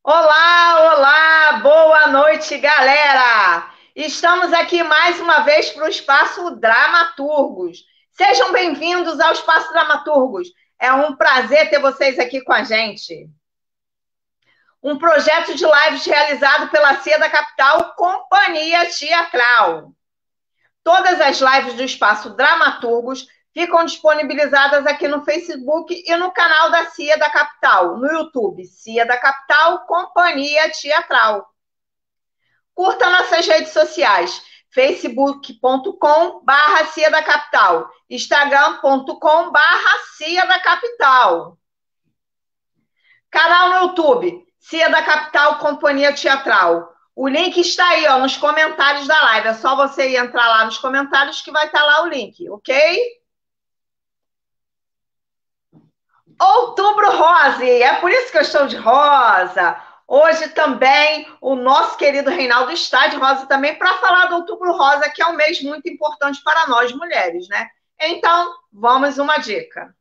Olá, olá, boa noite, galera! Estamos aqui mais uma vez para o Espaço Dramaturgos. Sejam bem-vindos ao Espaço Dramaturgos. É um prazer ter vocês aqui com a gente. Um projeto de lives realizado pela CIA da Capital, Companhia Teatral. Todas as lives do Espaço Dramaturgos ficam disponibilizadas aqui no Facebook e no canal da CIA da Capital, no YouTube, CIA da Capital, Companhia Teatral. Curta nossas redes sociais, facebook.com/barra CIA da Capital, instagram.com/barra CIA da Capital. Canal no YouTube, CIA da Capital, Companhia Teatral. O link está aí, ó, nos comentários da live. É só você entrar lá nos comentários que vai estar lá o link, ok? Outubro Rosa, é por isso que eu estou de rosa. Hoje também o nosso querido Reinaldo está de rosa também para falar do Outubro Rosa, que é um mês muito importante para nós mulheres, né? Então, vamos uma dica.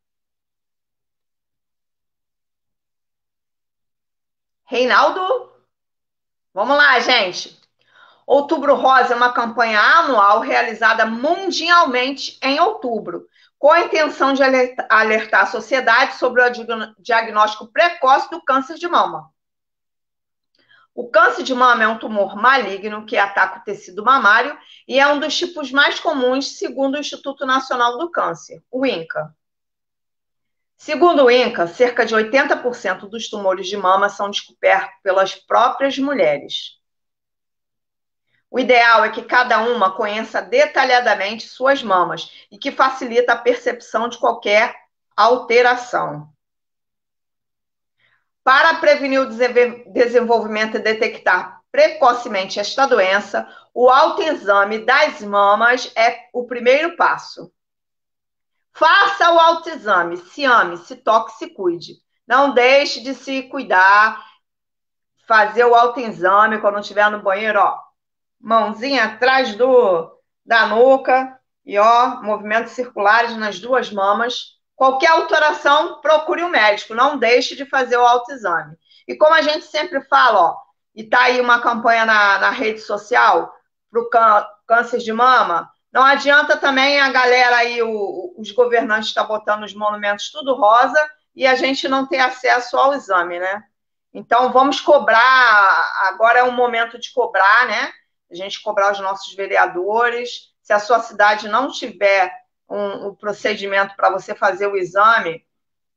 Reinaldo, vamos lá, gente. Outubro Rosa é uma campanha anual realizada mundialmente em outubro, com a intenção de alertar a sociedade sobre o diagnóstico precoce do câncer de mama. O câncer de mama é um tumor maligno que ataca o tecido mamário e é um dos tipos mais comuns, segundo o Instituto Nacional do Câncer, o INCA. Segundo o INCA, cerca de 80% dos tumores de mama são descobertos pelas próprias mulheres. O ideal é que cada uma conheça detalhadamente suas mamas e que facilita a percepção de qualquer alteração. Para prevenir o desenvolvimento e detectar precocemente esta doença, o autoexame das mamas é o primeiro passo. Faça o autoexame, se ame, se toque, se cuide. Não deixe de se cuidar, fazer o autoexame quando estiver no banheiro, ó. Mãozinha atrás da nuca e, ó, movimentos circulares nas duas mamas. Qualquer alteração, procure um médico, não deixe de fazer o autoexame. E como a gente sempre fala, ó, e tá aí uma campanha na rede social para o câncer de mama, não adianta também a galera aí, os governantes estão botando os monumentos tudo rosa e a gente não ter acesso ao exame, né? Então, vamos cobrar, agora é um momento de cobrar, né? A gente cobrar os nossos vereadores. Se a sua cidade não tiver um procedimento para você fazer o exame,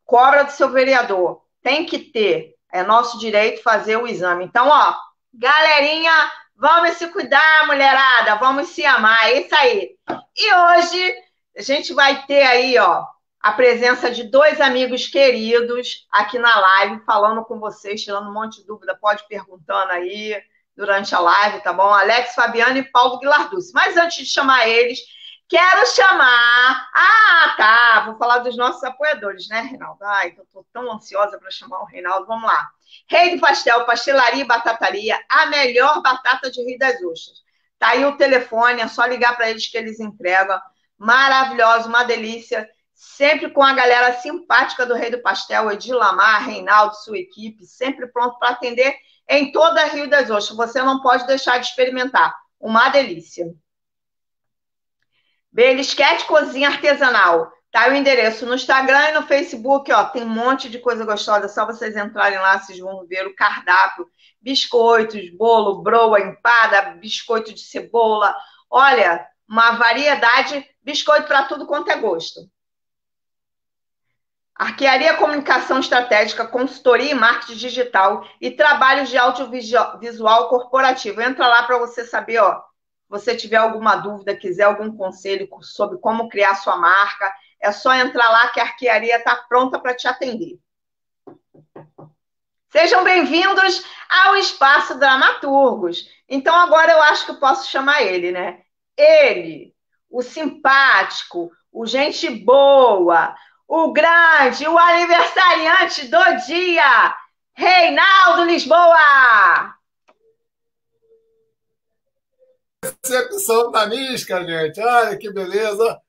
cobra do seu vereador. Tem que ter. É nosso direito fazer o exame. Então, ó, galerinha, vamos se cuidar, mulherada, vamos se amar, é isso aí. E hoje a gente vai ter aí, ó, a presença de dois amigos queridos aqui na live, falando com vocês, tirando um monte de dúvida, pode ir perguntando aí durante a live, tá bom? Alex Fabiano e Paulo Guilarducci. Mas antes de chamar eles, quero chamar... Ah, tá, vou falar dos nossos apoiadores, né, Reinaldo? Ai, eu tô tão ansiosa para chamar o Reinaldo. Vamos lá. Rei do Pastel, Pastelaria e Batataria, a melhor batata de Rio das Ostras. Tá aí o telefone, é só ligar para eles que eles entregam. Maravilhoso, uma delícia. Sempre com a galera simpática do Rei do Pastel, Edir Lamar, Reinaldo, sua equipe, sempre pronto para atender em toda Rio das Ostras. Você não pode deixar de experimentar. Uma delícia. Belisquete Cozinha Artesanal. Tá aí o endereço no Instagram e no Facebook, ó. Tem um monte de coisa gostosa. É só vocês entrarem lá, vocês vão ver o cardápio. Biscoitos, bolo, broa, empada, biscoito de cebola. Olha, uma variedade. Biscoito para tudo quanto é gosto. Arquearia Comunicação Estratégica, consultoria e marketing digital e trabalhos de audiovisual corporativo. Entra lá para você saber, ó, se você tiver alguma dúvida, quiser algum conselho sobre como criar sua marca, é só entrar lá que a Arquearia está pronta para te atender. Sejam bem-vindos ao Espaço Dramaturgos. Então, agora eu acho que eu posso chamar ele, né? Ele, o simpático, o gente boa, o grande, o aniversariante do dia, Reinaldo Lisboa! Recepção da Nisca, gente. Olha que beleza.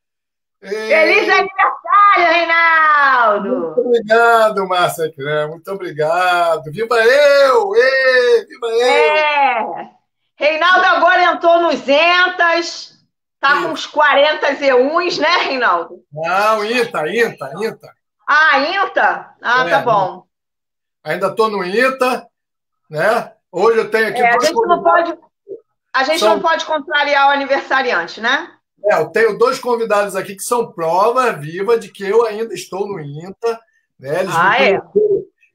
Feliz E aniversário! aniversário, Muito Reinaldo! obrigado, Márcia Crã, muito obrigado. Viva eu! Viva eu! É! Reinaldo agora entrou nos Entas, tá com Isso. uns 41, né, Reinaldo? Não, INTA. Ah, INTA? Ah, tá É, bom. ainda estou no INTA, né? Hoje eu tenho aqui É, dois convidados. a gente não São, pode contrariar o aniversariante, né? eu tenho dois convidados aqui que são prova viva de que eu ainda estou no INTA, né? Eles Ah, é.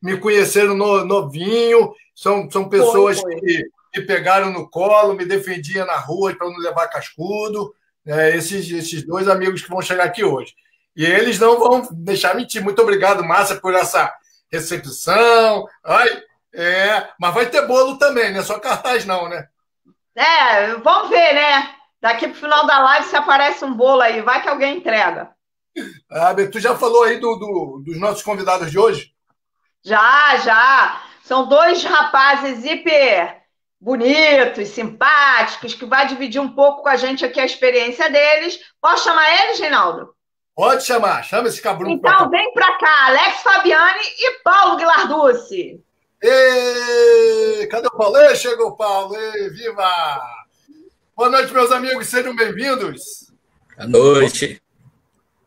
me conheceram novinho, são Foi, pessoas foi. que me pegaram no colo, me defendiam na rua para não levar cascudo, né? Esses dois amigos que vão chegar aqui hoje. E eles não vão deixar mentir. Muito obrigado, Márcia, por essa recepção. Ai, mas vai ter bolo também, não é só cartaz, não, né? É, vamos ver, né? Daqui pro final da live se aparece um bolo aí, vai que alguém entrega. Ah, tu já falou aí dos nossos convidados de hoje? Já, já. São dois rapazes hiper bonitos, simpáticos, que vai dividir um pouco com a gente aqui a experiência deles. Posso chamar eles, Reinaldo? Pode chamar, chama esse cabrunco para cá. Então vem para cá, Alex Fabiani e Paulo Guilarducci. Cadê o Paulo? Chegou o Paulo! Viva! Boa noite, meus amigos, sejam bem-vindos. Boa noite.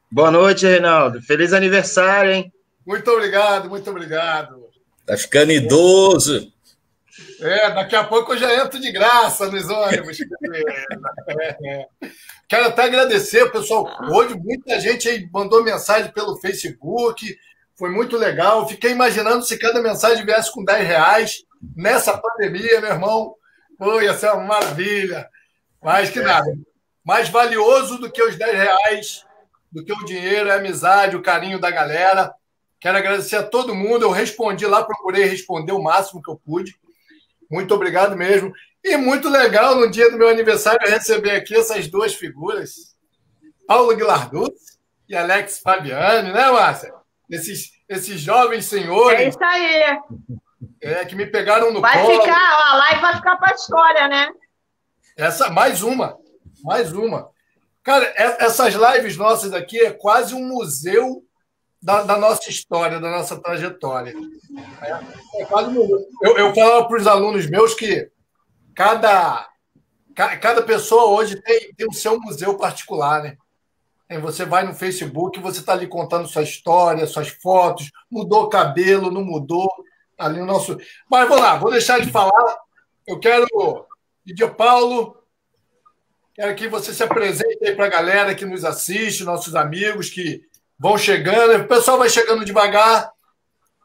Boa noite, Reinaldo. Feliz aniversário, hein? Muito obrigado, muito obrigado. Tá ficando idoso. Daqui a pouco eu já entro de graça nos ônibus. Quero até agradecer, pessoal. Hoje muita gente aí mandou mensagem pelo Facebook. Foi muito legal. Fiquei imaginando se cada mensagem viesse com R$10 nessa pandemia, meu irmão. Pô, ia ser uma maravilha. Mais que nada. Mais valioso do que os R$10, do que o dinheiro, é a amizade, o carinho da galera. Quero agradecer a todo mundo. Eu respondi lá, procurei responder o máximo que eu pude. Muito obrigado mesmo. E muito legal, no dia do meu aniversário, receber aqui essas duas figuras. Paulo Guilarducci e Alex Fabiani, né, Márcia? Esses jovens senhores. É isso aí. Que me pegaram no vai colo. A live vai ficar para a história, né? Mais uma. Cara, essas lives nossas aqui é quase um museu da nossa história, da nossa trajetória. É quase um museu. Eu falava para os alunos meus que cada pessoa hoje tem o seu museu particular, né? Você vai no Facebook, você está ali contando sua história, suas fotos, mudou o cabelo, não mudou, ali o nosso... Mas vamos lá, vou deixar de falar. Eu quero pedir, Paulo, quero que você se apresente aí para a galera que nos assiste, nossos amigos que vão chegando. O pessoal vai chegando devagar,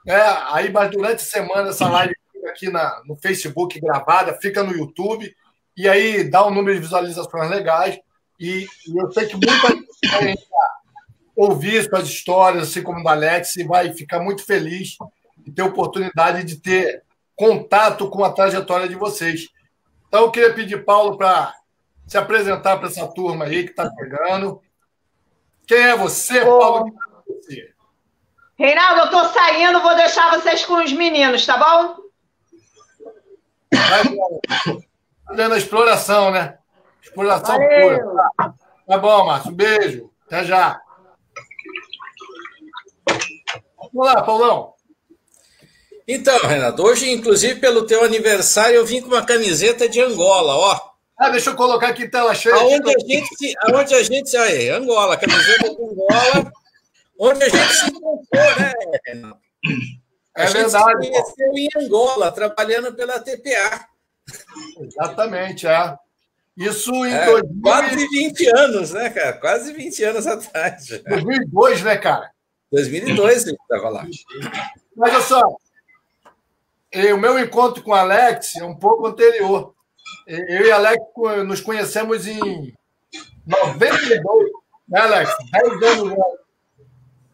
né? Aí, mas durante a semana, essa live fica aqui no Facebook gravada, fica no YouTube, e aí dá um número de visualizações legais. E eu sei que muita gente vai ouvir suas histórias, assim como o da Alex, e vai ficar muito feliz de ter oportunidade de ter contato com a trajetória de vocês. Então, eu queria pedir, Paulo, para se apresentar para essa turma aí que está chegando. Quem é você, Paulo? Reinaldo, eu estou saindo, vou deixar vocês com os meninos, tá bom? Fazendo a exploração, né? Exploração Valeu. pura. Tá bom, Márcio. Um beijo. Até já. Vamos lá, Paulão. Então, Renato, hoje, inclusive, pelo teu aniversário, eu vim com uma camiseta de Angola, ó. Deixa eu colocar aqui tela cheia. Aonde a gente aí, Angola, camiseta de Angola, onde a gente se encontrou, né, Renato? É verdade. A gente se conheceu em Angola, trabalhando pela TPA. Exatamente, é. Isso em quase 20 anos, né, cara? Quase 20 anos atrás. 2002, né, cara? 2002 a gente estava lá. Mas olha só, o meu encontro com o Alex é um pouco anterior. Eu e o Alex nos conhecemos em 92, né, Alex? 10 anos.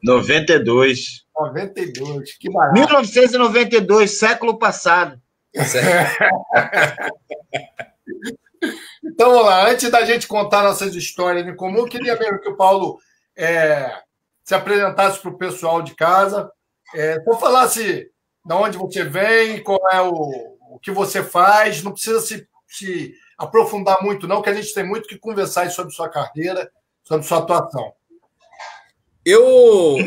92. 92, que barato. 1992, século passado. Então, vamos lá. Antes da gente contar nossas histórias em comum, eu queria mesmo que o Paulo se apresentasse para o pessoal de casa. Se eu falasse de onde você vem, qual é o que você faz, não precisa se aprofundar muito, não, que a gente tem muito que conversar sobre sua carreira, sobre sua atuação.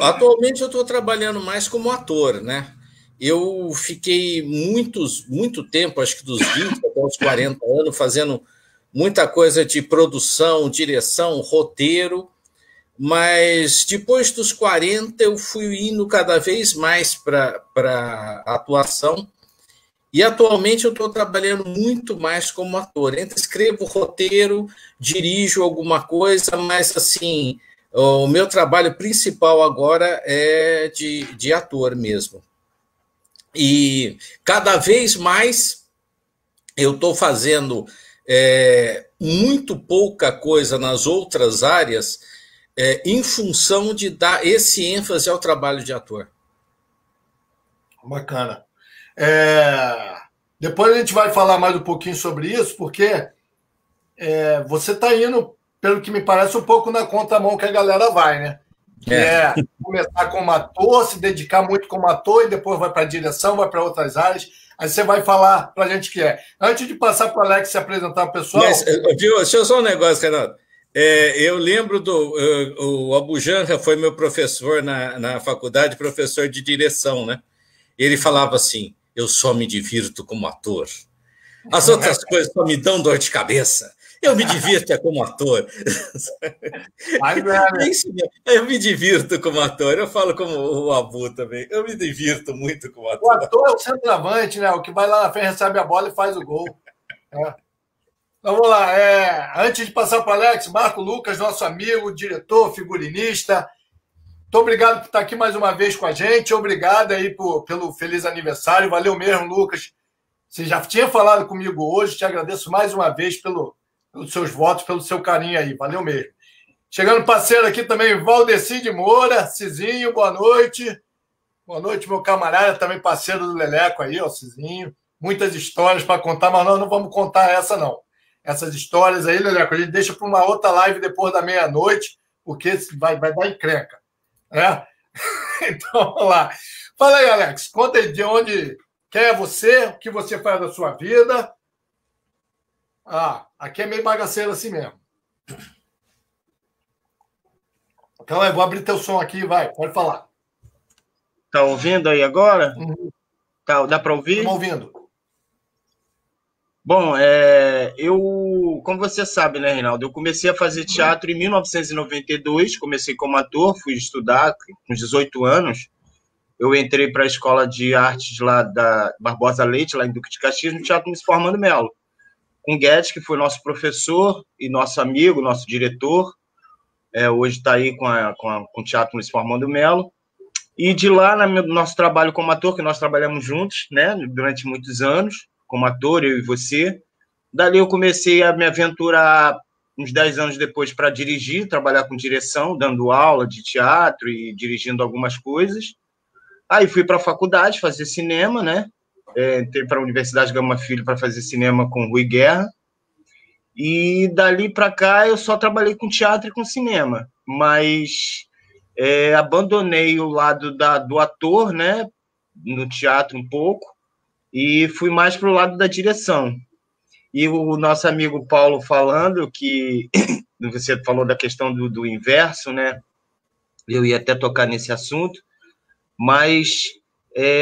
Atualmente eu estou trabalhando mais como ator, né? Eu fiquei muito tempo, acho que dos 20 até os 40 anos, fazendo muita coisa de produção, direção, roteiro, mas depois dos 40 eu fui indo cada vez mais para atuação, e atualmente eu estou trabalhando muito mais como ator. Escrevo roteiro, dirijo alguma coisa, mas assim, o meu trabalho principal agora é de ator mesmo. E cada vez mais eu estou fazendo muito pouca coisa nas outras áreas, em função de dar esse ênfase ao trabalho de ator. Bacana. Depois a gente vai falar mais um pouquinho sobre isso, porque você está indo, pelo que me parece, um pouco na contramão que a galera vai, né? Que é começar como ator, se dedicar muito como ator, e depois vai para a direção, vai para outras áreas. Aí você vai falar para a gente o que é. Antes de passar para o Alex se apresentar o pessoal... Mas, viu, deixa eu só um negócio, Renato. Eu lembro o Abujamra foi meu professor na faculdade, professor de direção, né? Ele falava assim, eu só me divirto como ator. As outras coisas só me dão dor de cabeça. Eu me divirto como ator. Eu me divirto como ator. Eu falo como o Abu também. Eu me divirto muito como ator. O ator é o centroavante, né? O que vai lá na frente, recebe a bola e faz o gol. Então, vamos lá. Antes de passar para o Alex, Marco Lucas, nosso amigo, diretor, figurinista. Muito obrigado por estar aqui mais uma vez com a gente. Obrigado aí pelo feliz aniversário. Valeu mesmo, Lucas. Você já tinha falado comigo hoje. Te agradeço mais uma vez pelos seus votos, pelo seu carinho aí. Valeu mesmo. Chegando parceiro aqui também, Valdeci de Moura. Cizinho, boa noite. Boa noite, meu camarada, também parceiro do Leleco aí, ó, Cizinho. Muitas histórias para contar, mas nós não vamos contar essa, não. Essas histórias aí, Leleco, a gente deixa para uma outra live depois da meia-noite, porque vai dar encrenca. Então, vamos lá. Fala aí, Alex. Conta aí de onde é você, o que você faz da sua vida. Aqui é meio bagaceiro assim mesmo. Então, eu vou abrir teu som aqui, vai, pode falar. Tá ouvindo aí agora? Tá, dá para ouvir? Estamos ouvindo. Bom, como você sabe, né, Reinaldo, eu comecei a fazer teatro em 1992, comecei como ator, fui estudar com 18 anos. Eu entrei para a Escola de Artes lá da Barbosa Leite, lá em Duque de Caxias, no Teatro Luiz Formando Melo, com Guedes, que foi nosso professor e nosso amigo, nosso diretor. Hoje está aí com o Teatro Luiz Formando Melo. E de lá, no nosso trabalho como ator, que nós trabalhamos juntos, né, durante muitos anos, como ator, eu e você. Dali eu comecei a me aventurar uns 10 anos depois para dirigir, trabalhar com direção, dando aula de teatro e dirigindo algumas coisas. Aí fui para a faculdade fazer cinema, né? Entrei para a Universidade Gama Filho para fazer cinema com Rui Guerra. E dali para cá eu só trabalhei com teatro e com cinema. Mas abandonei o lado do ator, né? No teatro um pouco. E fui mais para o lado da direção. E o nosso amigo Paulo falando que você falou da questão do inverso, né? Eu ia até tocar nesse assunto, mas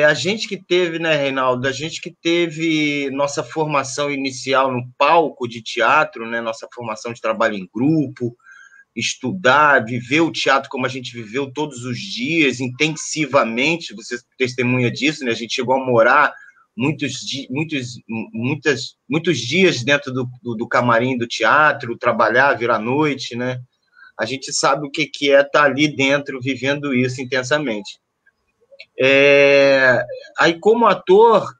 a gente que teve, né, Reinaldo? A gente que teve nossa formação inicial no palco de teatro, né? Nossa formação de trabalho em grupo, estudar, viver o teatro como a gente viveu todos os dias, intensivamente, você testemunha disso, né? A gente chegou a morar muitos dias dentro do camarim do teatro, trabalhar, virar noite, né? A gente sabe o que é estar ali dentro, vivendo isso intensamente. Aí, como ator,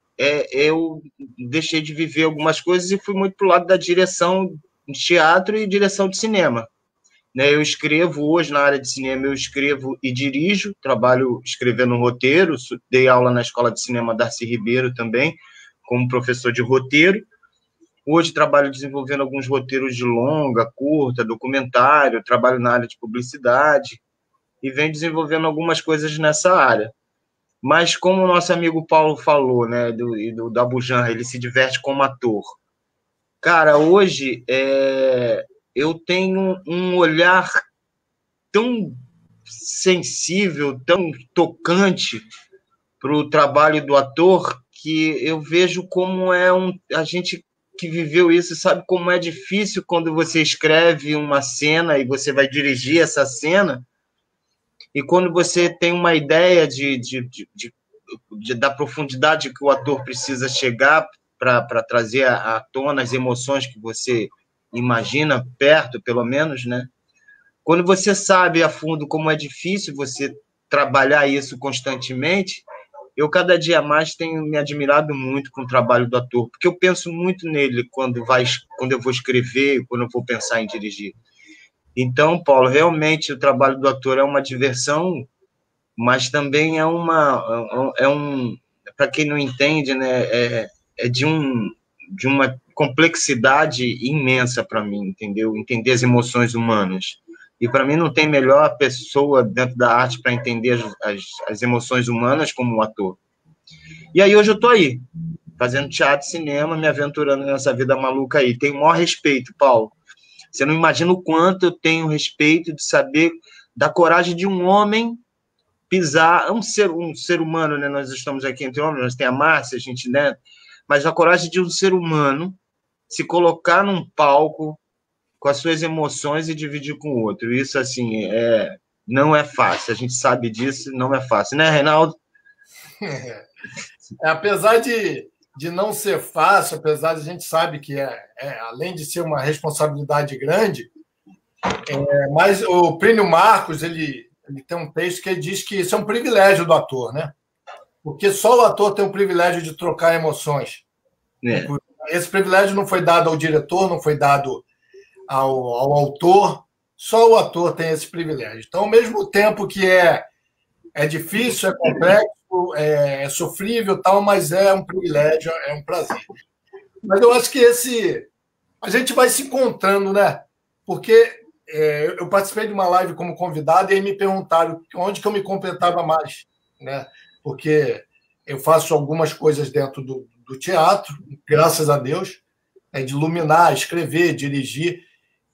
eu deixei de viver algumas coisas e fui muito para o lado da direção de teatro e direção de cinema. Eu escrevo hoje na área de cinema, eu escrevo e dirijo, trabalho escrevendo roteiro, dei aula na Escola de Cinema Darcy Ribeiro também, como professor de roteiro. Hoje trabalho desenvolvendo alguns roteiros de longa, curta, documentário, trabalho na área de publicidade e venho desenvolvendo algumas coisas nessa área. Mas como o nosso amigo Paulo falou, né, do Abujamra, ele se diverte como ator. Cara, hoje eu tenho um olhar tão sensível, tão tocante para o trabalho do ator, que eu vejo como a gente que viveu isso sabe como é difícil quando você escreve uma cena e você vai dirigir essa cena, e quando você tem uma ideia da profundidade que o ator precisa chegar para trazer à tona as emoções que você imagina perto, pelo menos, né? Quando você sabe a fundo como é difícil você trabalhar isso constantemente, eu cada dia mais tenho me admirado muito com o trabalho do ator, porque eu penso muito nele quando eu vou escrever, quando eu vou pensar em dirigir. Então, Paulo, realmente o trabalho do ator é uma diversão, mas também para quem não entende, né, de uma complexidade imensa para mim, entendeu? Entender as emoções humanas. E para mim não tem melhor pessoa dentro da arte para entender as emoções humanas como um ator. E aí hoje eu estou aí, fazendo teatro e cinema, me aventurando nessa vida maluca aí. Tenho o maior respeito, Paulo. Você não imagina o quanto eu tenho respeito de saber da coragem de um homem pisar, um ser humano, né? Nós estamos aqui entre homens, nós temos a Márcia, a gente, né? Mas a coragem de um ser humano se colocar num palco com as suas emoções e dividir com o outro. Isso, assim, não é fácil. A gente sabe disso, não é fácil. Né, Reinaldo? Apesar de não ser fácil, apesar de a gente sabe que além de ser uma responsabilidade grande, mas o Plínio Marcos, ele tem um texto que ele diz que isso é um privilégio do ator, né? Porque só o ator tem o privilégio de trocar emoções. Esse privilégio não foi dado ao diretor, não foi dado ao autor, só o ator tem esse privilégio. Então, ao mesmo tempo que é difícil, é complexo, é sofrível, tal, mas é um privilégio, é um prazer. Mas eu acho que a gente vai se encontrando, né? Porque eu participei de uma live como convidado e aí me perguntaram onde que eu me completava mais, né? Porque eu faço algumas coisas dentro do teatro, graças a Deus, de iluminar, escrever, dirigir.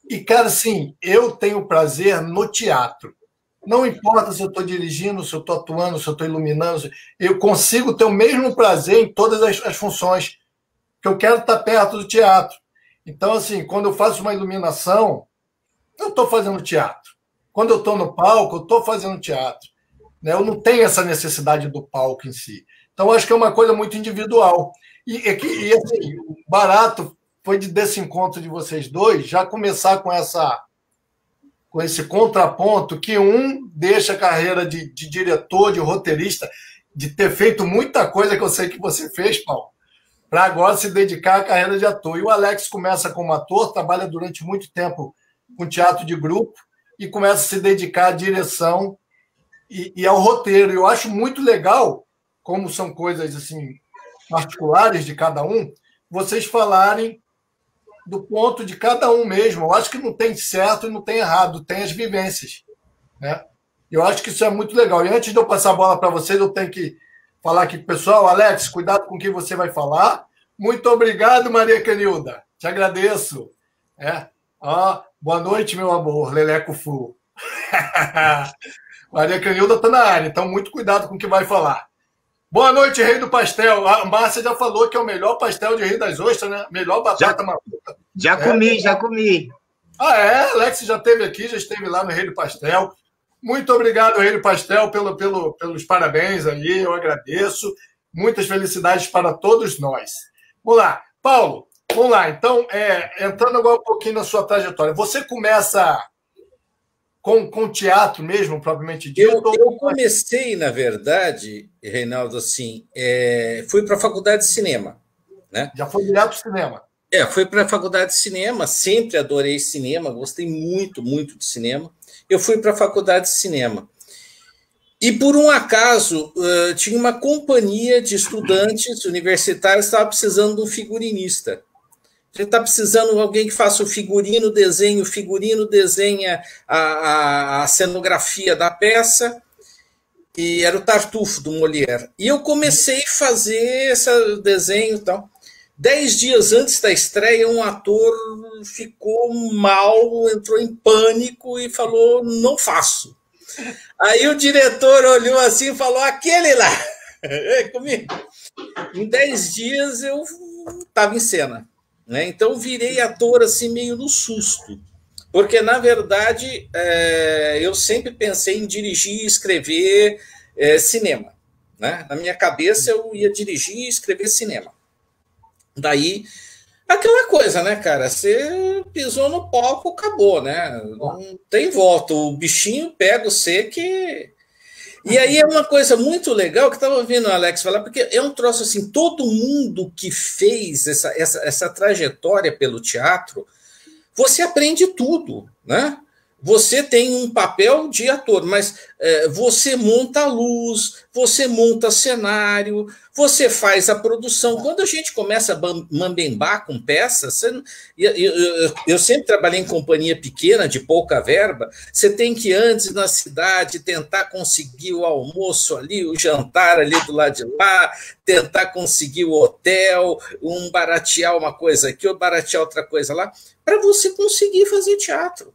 E, cara, assim, eu tenho prazer no teatro. Não importa se eu estou dirigindo, se eu estou atuando, se eu estou iluminando, eu consigo ter o mesmo prazer em todas as funções, que eu quero estar perto do teatro. Então, assim, quando eu faço uma iluminação, eu estou fazendo teatro. Quando eu estou no palco, eu estou fazendo teatro. Né? Eu não tenho essa necessidade do palco em si. Então, acho que é uma coisa muito individual. E assim, o barato foi desse encontro de vocês dois já começar com esse contraponto que um deixa a carreira de diretor, de roteirista, de ter feito muita coisa que eu sei que você fez, Paulo, para agora se dedicar à carreira de ator. E o Alex começa como ator, trabalha durante muito tempo com teatro de grupo e começa a se dedicar à direção e ao roteiro. Eu acho muito legal, como são coisas assim particulares de cada um, vocês falarem do ponto de cada um mesmo. Eu acho que não tem certo e não tem errado, tem as vivências, né? Eu acho que isso é muito legal. E antes de eu passar a bola para vocês, eu tenho que falar aqui com o pessoal. Alex, cuidado com o que você vai falar. Muito obrigado, Maria Kenilda. Te agradeço. Boa noite, meu amor, Leleco Fu. Maria Kenilda está na área, então muito cuidado com o que vai falar. Boa noite, Rei do Pastel. A Márcia já falou que é o melhor pastel de Rei das Ostras, né? Melhor batata maluca. Já comi. Alex já esteve aqui, já esteve lá no Rei do Pastel. Muito obrigado, Rei do Pastel, pelos parabéns aí, eu agradeço. Muitas felicidades para todos nós. Vamos lá. Paulo, vamos lá. Então, entrando agora um pouquinho na sua trajetória. Você começa com teatro mesmo, propriamente dito? Eu comecei, na verdade, Reinaldo, assim, fui para a faculdade de cinema. Né? Já foi direto para o cinema? Fui para a faculdade de cinema, sempre adorei cinema, gostei muito, muito de cinema. Eu fui para a faculdade de cinema. E, por um acaso, tinha uma companhia de estudantes universitários que estava precisando de um figurinista. A gente está precisando de alguém que faça o figurino, desenha a cenografia da peça, e era o Tartufo, do Molière. E eu comecei a fazer esse desenho e tal. 10 dias antes da estreia, um ator ficou mal, entrou em pânico e falou, não faço. Aí o diretor olhou assim e falou, aquele lá, comigo. Em 10 dias eu estava em cena, né? Então virei ator assim meio no susto, porque na verdade eu sempre pensei em dirigir e escrever cinema, né? Na minha cabeça eu ia dirigir e escrever cinema. Daí aquela coisa, né, cara? Você pisou no palco, acabou, né? Não tem volta. O bichinho pega você que. E aí é uma coisa muito legal que estava ouvindo o Alex falar, porque é um troço assim, todo mundo que fez essa trajetória pelo teatro, você aprende tudo, né? Você tem um papel de ator, mas você monta a luz, você monta cenário, você faz a produção. Quando a gente começa a mambembar com peças, eu sempre trabalhei em companhia pequena, de pouca verba, você tem que antes na cidade tentar conseguir o almoço ali, o jantar ali do lado de lá, tentar conseguir o hotel, baratear uma coisa aqui, ou baratear outra coisa lá, para você conseguir fazer teatro.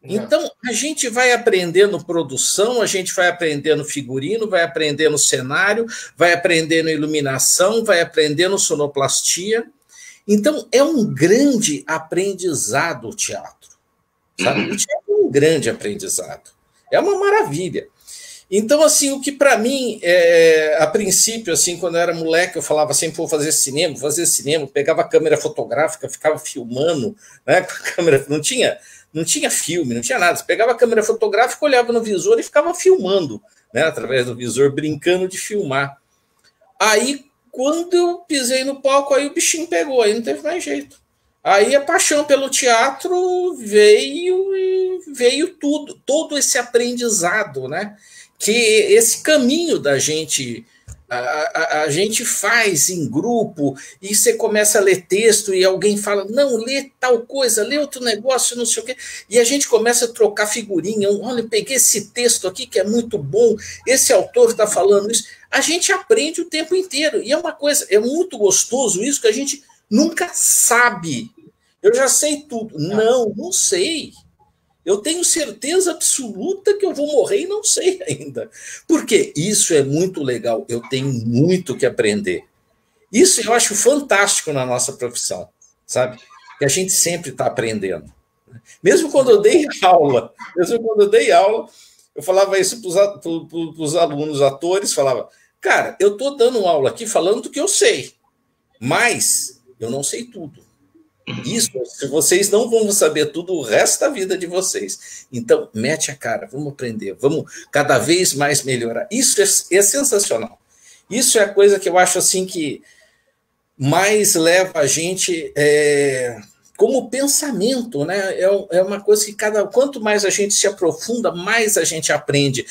Então, a gente vai aprendendo produção, a gente vai aprendendo figurino, vai aprendendo cenário, vai aprendendo iluminação, vai aprendendo sonoplastia. Então, é um grande aprendizado o teatro, sabe? O teatro é um grande aprendizado. É uma maravilha. Então, assim, o que para mim, a princípio, assim, quando eu era moleque, eu falava sempre, vou fazer cinema, pegava a câmera fotográfica, ficava filmando, né, com a câmera, não tinha filme, não tinha nada. Você pegava a câmera fotográfica, olhava no visor e ficava filmando, né, através do visor, brincando de filmar. Aí, quando eu pisei no palco, aí o bichinho pegou, aí não teve mais jeito. Aí a paixão pelo teatro veio tudo, todo esse aprendizado, né? Que esse caminho da gente... A gente faz em grupo e você começa a ler texto e alguém fala, não, lê tal coisa, lê outro negócio, não sei o quê, e a gente começa a trocar figurinha, olha, peguei esse texto aqui que é muito bom, esse autor está falando isso, a gente aprende o tempo inteiro, e é uma coisa, é muito gostoso isso, que a gente nunca sabe, eu já sei tudo, não sei. Eu tenho certeza absoluta que eu vou morrer e não sei ainda. Porque isso é muito legal. Eu tenho muito que aprender. Isso eu acho fantástico na nossa profissão, sabe? Que a gente sempre está aprendendo. Mesmo quando eu dei aula, eu falava isso para os alunos, atores, falava, cara, eu estou dando aula aqui falando do que eu sei, mas eu não sei tudo. Isso, se vocês não vão saber tudo o resto da vida de vocês. Então, mete a cara, vamos aprender, vamos cada vez mais melhorar. Isso é sensacional. Isso é a coisa que eu acho assim que mais leva a gente como pensamento, né? É uma coisa que quanto mais a gente se aprofunda, mais a gente aprende,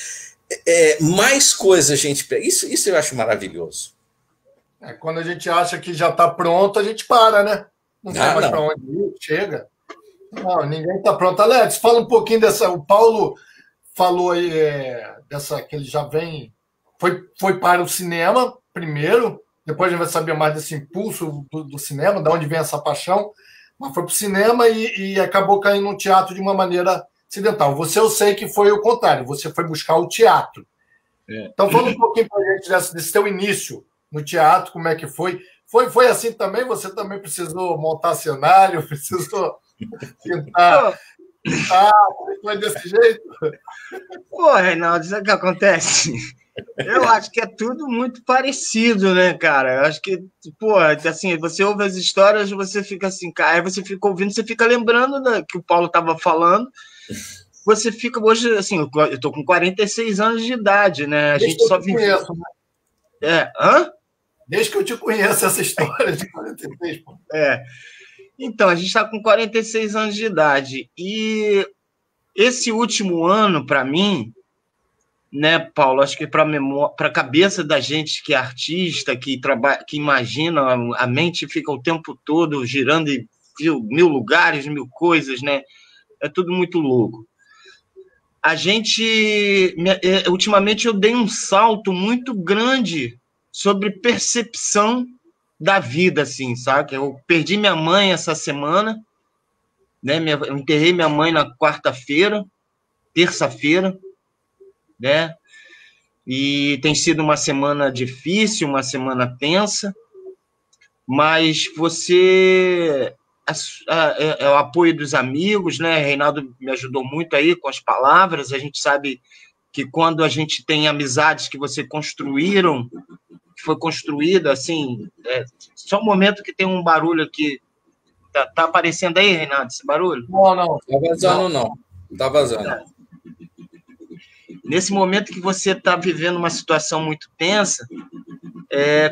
mais coisas a gente pega. Isso eu acho maravilhoso. Quando a gente acha que já está pronto, a gente para, né? Não tem mais para onde ir, chega. Não, ninguém está pronto. Alex, fala um pouquinho dessa. O Paulo falou aí dessa que ele já vem. Foi para o cinema primeiro, depois a gente vai saber mais desse impulso do cinema, de onde vem essa paixão. Mas foi para o cinema e acabou caindo no teatro de uma maneira acidental. Você, eu sei que foi o contrário, você foi buscar o teatro. Então, fala um pouquinho para a gente desse seu início no teatro, como é que foi. Foi assim também? Você também precisou montar cenário, precisou tentar. Foi desse jeito? Pô, Reinaldo, sabe o que acontece? Eu acho que é tudo muito parecido, né, cara? Eu acho que, pô, assim, você ouve as histórias, você fica assim, cara, aí você fica ouvindo, você fica lembrando que o Paulo estava falando. Você fica, hoje, assim, eu tô com 46 anos de idade, né? A gente só vive. Hã? Desde que eu te conheço essa história de 46, pô. Então, a gente está com 46 anos de idade. E esse último ano, para mim, né, Paulo, acho que para a cabeça da gente que é artista, que imagina, a mente fica o tempo todo girando em 1000 lugares, 1000 coisas, né? É tudo muito louco. Ultimamente, eu dei um salto muito grande sobre percepção da vida, assim, sabe? Eu perdi minha mãe essa semana, né? Eu enterrei minha mãe na terça-feira, né? E tem sido uma semana difícil, uma semana tensa, mas você... o apoio dos amigos, né? Reinaldo me ajudou muito aí com as palavras. A gente sabe que quando a gente tem amizades que você construíram, que foi construída, assim... só um momento que tem um barulho aqui. Tá aparecendo aí, Reinaldo, esse barulho? Não. Tá vazando, não. Tá vazando. Nesse momento que você está vivendo uma situação muito tensa,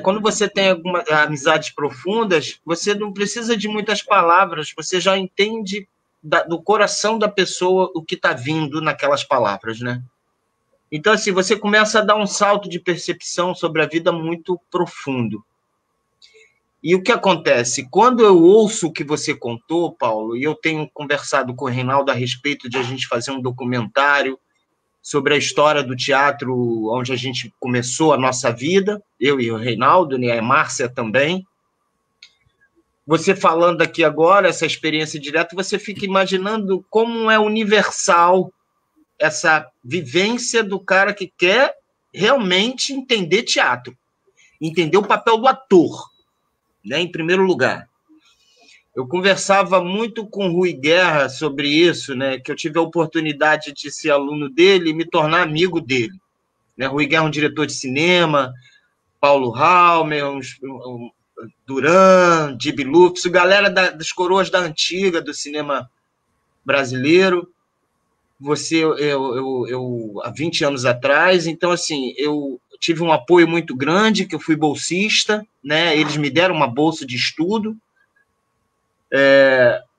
quando você tem algumas amizades profundas, você não precisa de muitas palavras, você já entende do coração da pessoa o que está vindo naquelas palavras, né? Então, assim, você começa a dar um salto de percepção sobre a vida muito profundo. E o que acontece? Quando eu ouço o que você contou, Paulo, e eu tenho conversado com o Reinaldo a respeito de a gente fazer um documentário sobre a história do teatro, onde a gente começou a nossa vida, eu e o Reinaldo, né, a Márcia também. Você falando aqui agora, essa experiência direta, você fica imaginando como é universal essa vivência do cara que quer realmente entender teatro, entender o papel do ator, né, em primeiro lugar. Eu conversava muito com o Rui Guerra sobre isso, né, que eu tive a oportunidade de ser aluno dele e me tornar amigo dele. Né, Rui Guerra é um diretor de cinema, Paulo Halmer, Duran, Dib Lux, galera das coroas da antiga do cinema brasileiro. Eu há 20 anos atrás, então, assim, eu tive um apoio muito grande, que eu fui bolsista, né, eles me deram uma bolsa de estudo,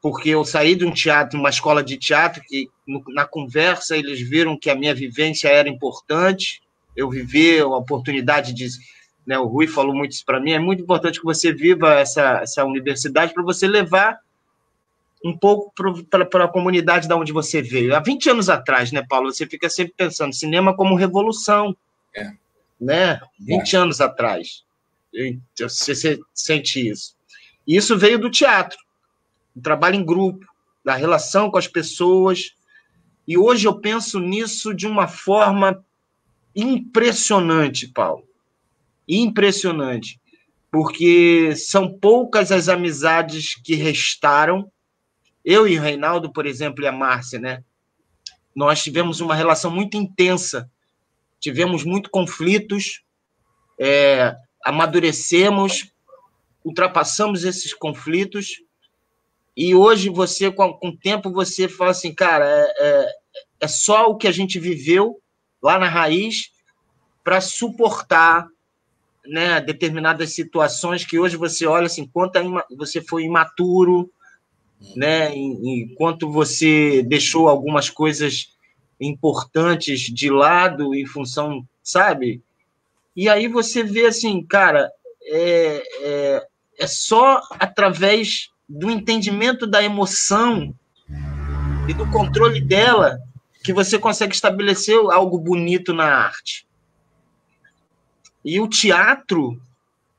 porque eu saí de um teatro, uma escola de teatro, que na conversa eles viram que a minha vivência era importante, eu vivi a oportunidade de... Né, o Rui falou muito isso para mim, é muito importante que você viva essa universidade para você levar um pouco para a comunidade de onde você veio. Há 20 anos atrás, né, Paulo, você fica sempre pensando cinema como revolução, né? 20 anos atrás. Você sente isso. E isso veio do teatro, do trabalho em grupo, da relação com as pessoas. E hoje eu penso nisso de uma forma impressionante, Paulo. Impressionante. Porque são poucas as amizades que restaram. Eu e o Reinaldo, por exemplo, e a Márcia, né? Nós tivemos uma relação muito intensa. Tivemos muitos conflitos, amadurecemos, ultrapassamos esses conflitos. E hoje, você, com o tempo, você fala assim, cara, é só o que a gente viveu lá na raiz para suportar, né, determinadas situações que hoje você olha assim, quanto você foi imaturo, né, enquanto você deixou algumas coisas importantes de lado em função, sabe? E aí você vê assim, cara, é só através do entendimento da emoção e do controle dela que você consegue estabelecer algo bonito na arte. E o teatro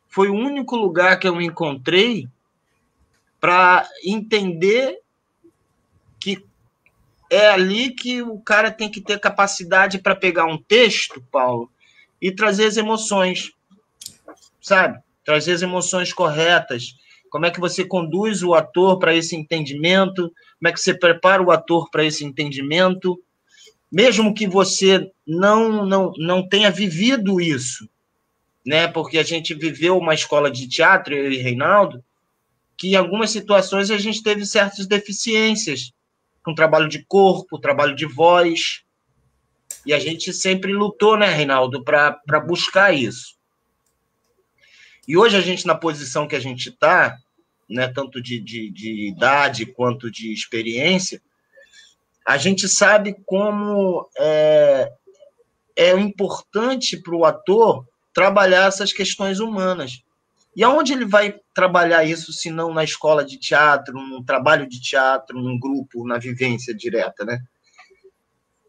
foi o único lugar que eu encontrei para entender que é ali que o cara tem que ter capacidade para pegar um texto, Paulo, e trazer as emoções, sabe? Trazer as emoções corretas. Como é que você conduz o ator para esse entendimento? Como é que você prepara o ator para esse entendimento? Mesmo que você não tenha vivido isso, né? Porque a gente viveu uma escola de teatro, eu e Reinaldo, que em algumas situações a gente teve certas deficiências, com trabalho de corpo, trabalho de voz, e a gente sempre lutou, né, Reinaldo, para buscar isso. E hoje a gente, na posição que a gente está, né, tanto de idade quanto de experiência, a gente sabe como é importante para o ator trabalhar essas questões humanas. E aonde ele vai trabalhar isso, se não na escola de teatro, num trabalho de teatro, num grupo, na vivência direta, né?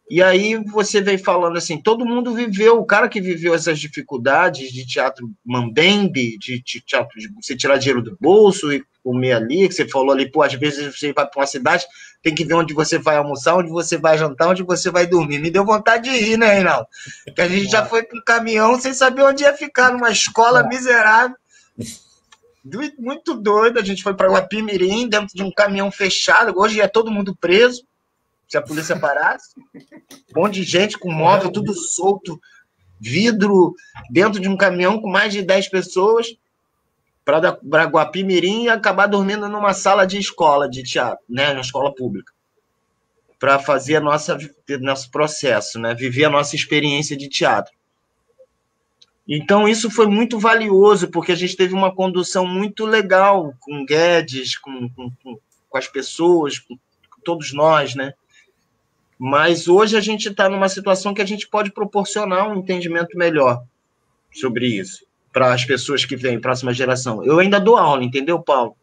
E aí você vem falando assim, todo mundo viveu, o cara que viveu essas dificuldades de teatro mambembe, de teatro de você tirar dinheiro do bolso e comer ali, que você falou ali, pô, às vezes você vai para uma cidade, tem que ver onde você vai almoçar, onde você vai jantar, onde você vai dormir. Me deu vontade de ir, né, Reinaldo? Porque a gente já foi com um caminhão sem saber onde ia ficar, numa escola miserável. Muito doido, a gente foi para Guapimirim, dentro de um caminhão fechado, hoje é todo mundo preso, se a polícia parasse, um monte de gente com móvel, tudo solto, vidro, dentro de um caminhão com mais de 10 pessoas, para Guapimirim e acabar dormindo numa sala de escola de teatro, né, na escola pública, para fazer nosso processo, né, viver a nossa experiência de teatro. Então, isso foi muito valioso, porque a gente teve uma condução muito legal com o Guedes, com as pessoas, com todos nós, né? Mas hoje a gente está numa situação que a gente pode proporcionar um entendimento melhor sobre isso para as pessoas que vêm, próxima geração. Eu ainda dou aula, entendeu, Paulo?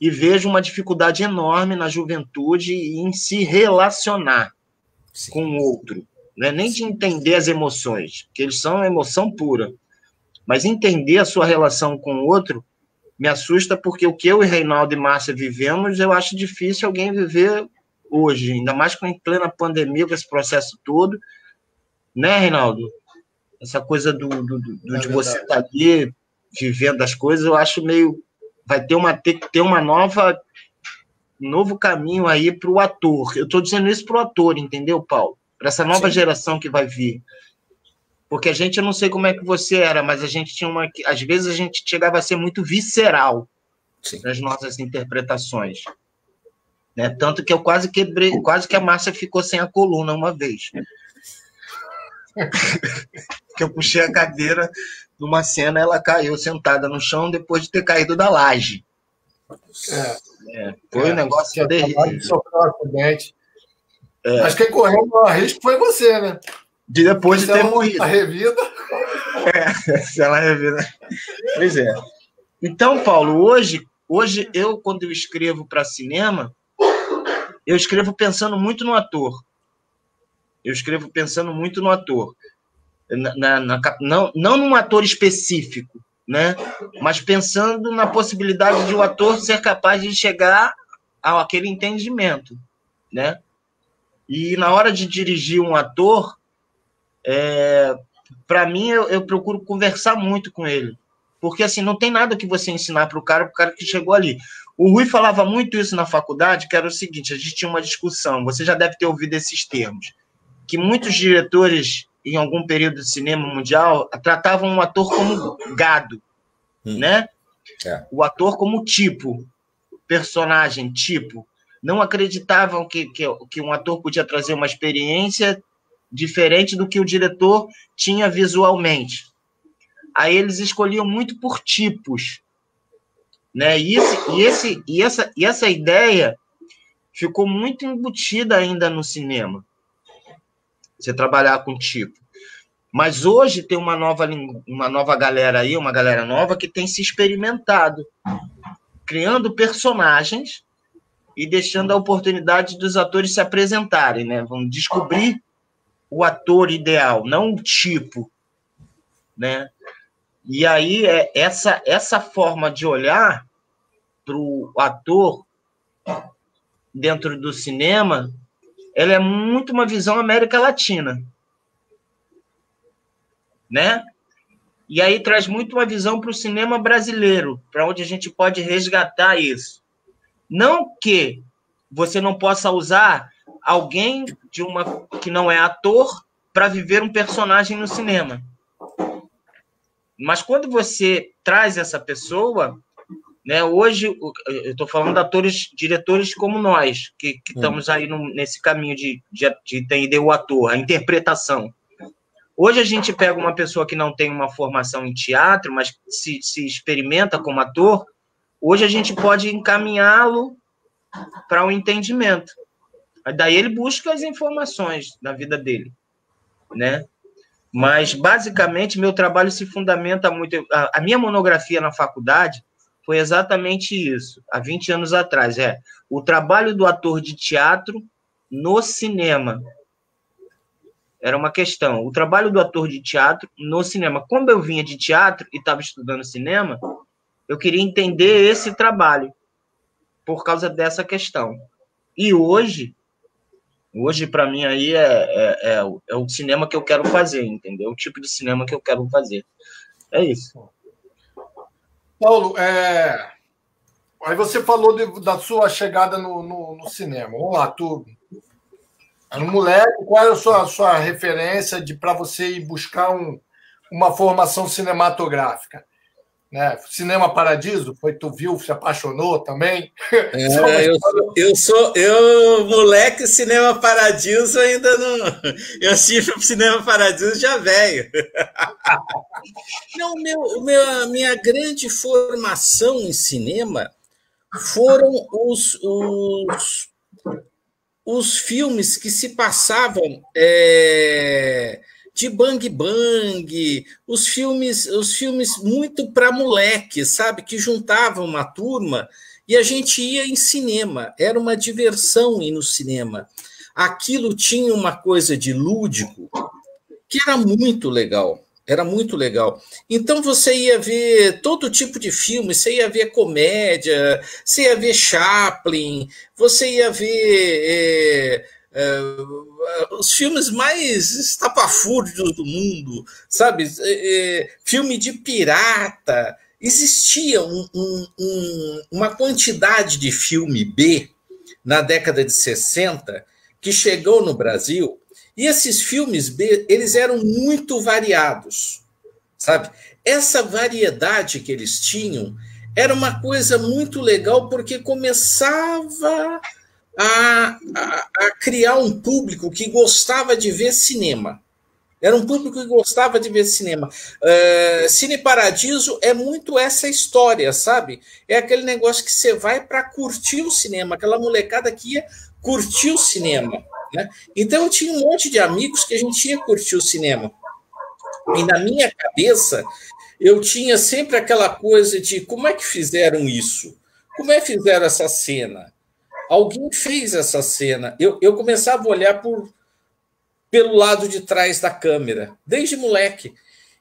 E vejo uma dificuldade enorme na juventude em se relacionar com o outro. Não é nem de entender as emoções, que eles são emoção pura, mas entender a sua relação com o outro me assusta, porque o que eu e Reinaldo e Márcia vivemos, eu acho difícil alguém viver hoje, ainda mais em plena pandemia, com esse processo todo, né, Reinaldo? Essa coisa de você estar ali vivendo as coisas, eu acho meio... Vai ter que ter um novo caminho aí para o ator. Eu estou dizendo isso para o ator, entendeu, Paulo? Para essa nova geração que vai vir. Porque a gente, eu não sei como é que você era, mas a gente tinha às vezes a gente chegava a ser muito visceral nas nossas interpretações. Né? Tanto que eu quase que a Márcia ficou sem a coluna uma vez. Que eu puxei a cadeira numa cena, ela caiu sentada no chão depois de ter caído da laje. Foi um negócio terrível. Sofreu um acidente. Mas quem correu o maior risco foi você, né? Depois de ter morrido. A revida. Se ela revida. Pois é. Então, Paulo, hoje eu, quando eu escrevo para cinema, eu escrevo pensando muito no ator. Não num ator específico, né? Mas pensando na possibilidade de o ator ser capaz de chegar àquele entendimento, né? E na hora de dirigir um ator, para mim, eu procuro conversar muito com ele. Porque, assim, não tem nada que você ensinar para o cara que chegou ali. O Rui falava muito isso na faculdade, que era o seguinte, a gente tinha uma discussão, você já deve ter ouvido esses termos, que muitos diretores, em algum período de cinema mundial, tratavam o ator como gado, né? O ator como tipo, personagem, tipo. Não acreditavam que um ator podia trazer uma experiência diferente do que o diretor tinha visualmente. Aí eles escolhiam muito por tipos, né? E essa ideia ficou muito embutida ainda no cinema. Você trabalhar com tipo. Mas hoje tem uma nova galera aí, uma galera nova que tem se experimentado, criando personagens e deixando a oportunidade dos atores se apresentarem, né? Vamos descobrir o ator ideal, não o tipo, né? E aí essa forma de olhar para o ator dentro do cinema, ela é muito uma visão América Latina, né? E aí traz muito uma visão para o cinema brasileiro, para onde a gente pode resgatar isso. Não que você não possa usar alguém que não é ator para viver um personagem no cinema. Mas quando você traz essa pessoa, né, hoje, eu estou falando de atores, diretores como nós, que estamos aí nesse caminho de entender o ator, a interpretação. Hoje a gente pega uma pessoa que não tem uma formação em teatro, mas se experimenta como ator, hoje a gente pode encaminhá-lo para um entendimento. Daí ele busca as informações da vida dele, né? Mas, basicamente, meu trabalho se fundamenta muito... A minha monografia na faculdade foi exatamente isso, há 20 anos atrás. O trabalho do ator de teatro no cinema. era uma questão. O trabalho do ator de teatro no cinema. Como eu vinha de teatro e estava estudando cinema, eu queria entender esse trabalho por causa dessa questão. E hoje para mim, aí é o cinema que eu quero fazer, entendeu? O tipo de cinema que eu quero fazer. É isso. Paulo, aí você falou da sua chegada no cinema. Vamos lá, tu era um moleque, qual era a sua referência para você ir buscar uma formação cinematográfica? Né? Cinema Paradiso, tu viu, se apaixonou também? Eu, moleque, Cinema Paradiso ainda não. Eu assisti o Cinema Paradiso já velho. Não, minha grande formação em cinema foram os filmes que se passavam de Bang Bang, os filmes muito para moleque, sabe? Que juntavam uma turma e a gente ia em cinema. Era uma diversão ir no cinema. Aquilo tinha uma coisa de lúdico que era muito legal. Era muito legal. Então você ia ver todo tipo de filme, você ia ver comédia, você ia ver Chaplin, você ia ver os filmes mais estapafúrdios do mundo, sabe? Filme de pirata. Existia uma quantidade de filme B na década de 60 que chegou no Brasil. E esses filmes B, eles eram muito variados, sabe? Essa variedade que eles tinham era uma coisa muito legal, porque começava a criar um público que gostava de ver cinema. Era um público que gostava de ver cinema. Cine Paradiso é muito essa história, sabe? É aquele negócio que você vai para curtir o cinema, aquela molecada que ia curtir o cinema. Né? Então, eu tinha um monte de amigos que a gente ia curtir o cinema. E na minha cabeça, eu tinha sempre aquela coisa de como é que fizeram isso? Como é que fizeram essa cena? Alguém fez essa cena. Eu começava a olhar pelo lado de trás da câmera, desde moleque.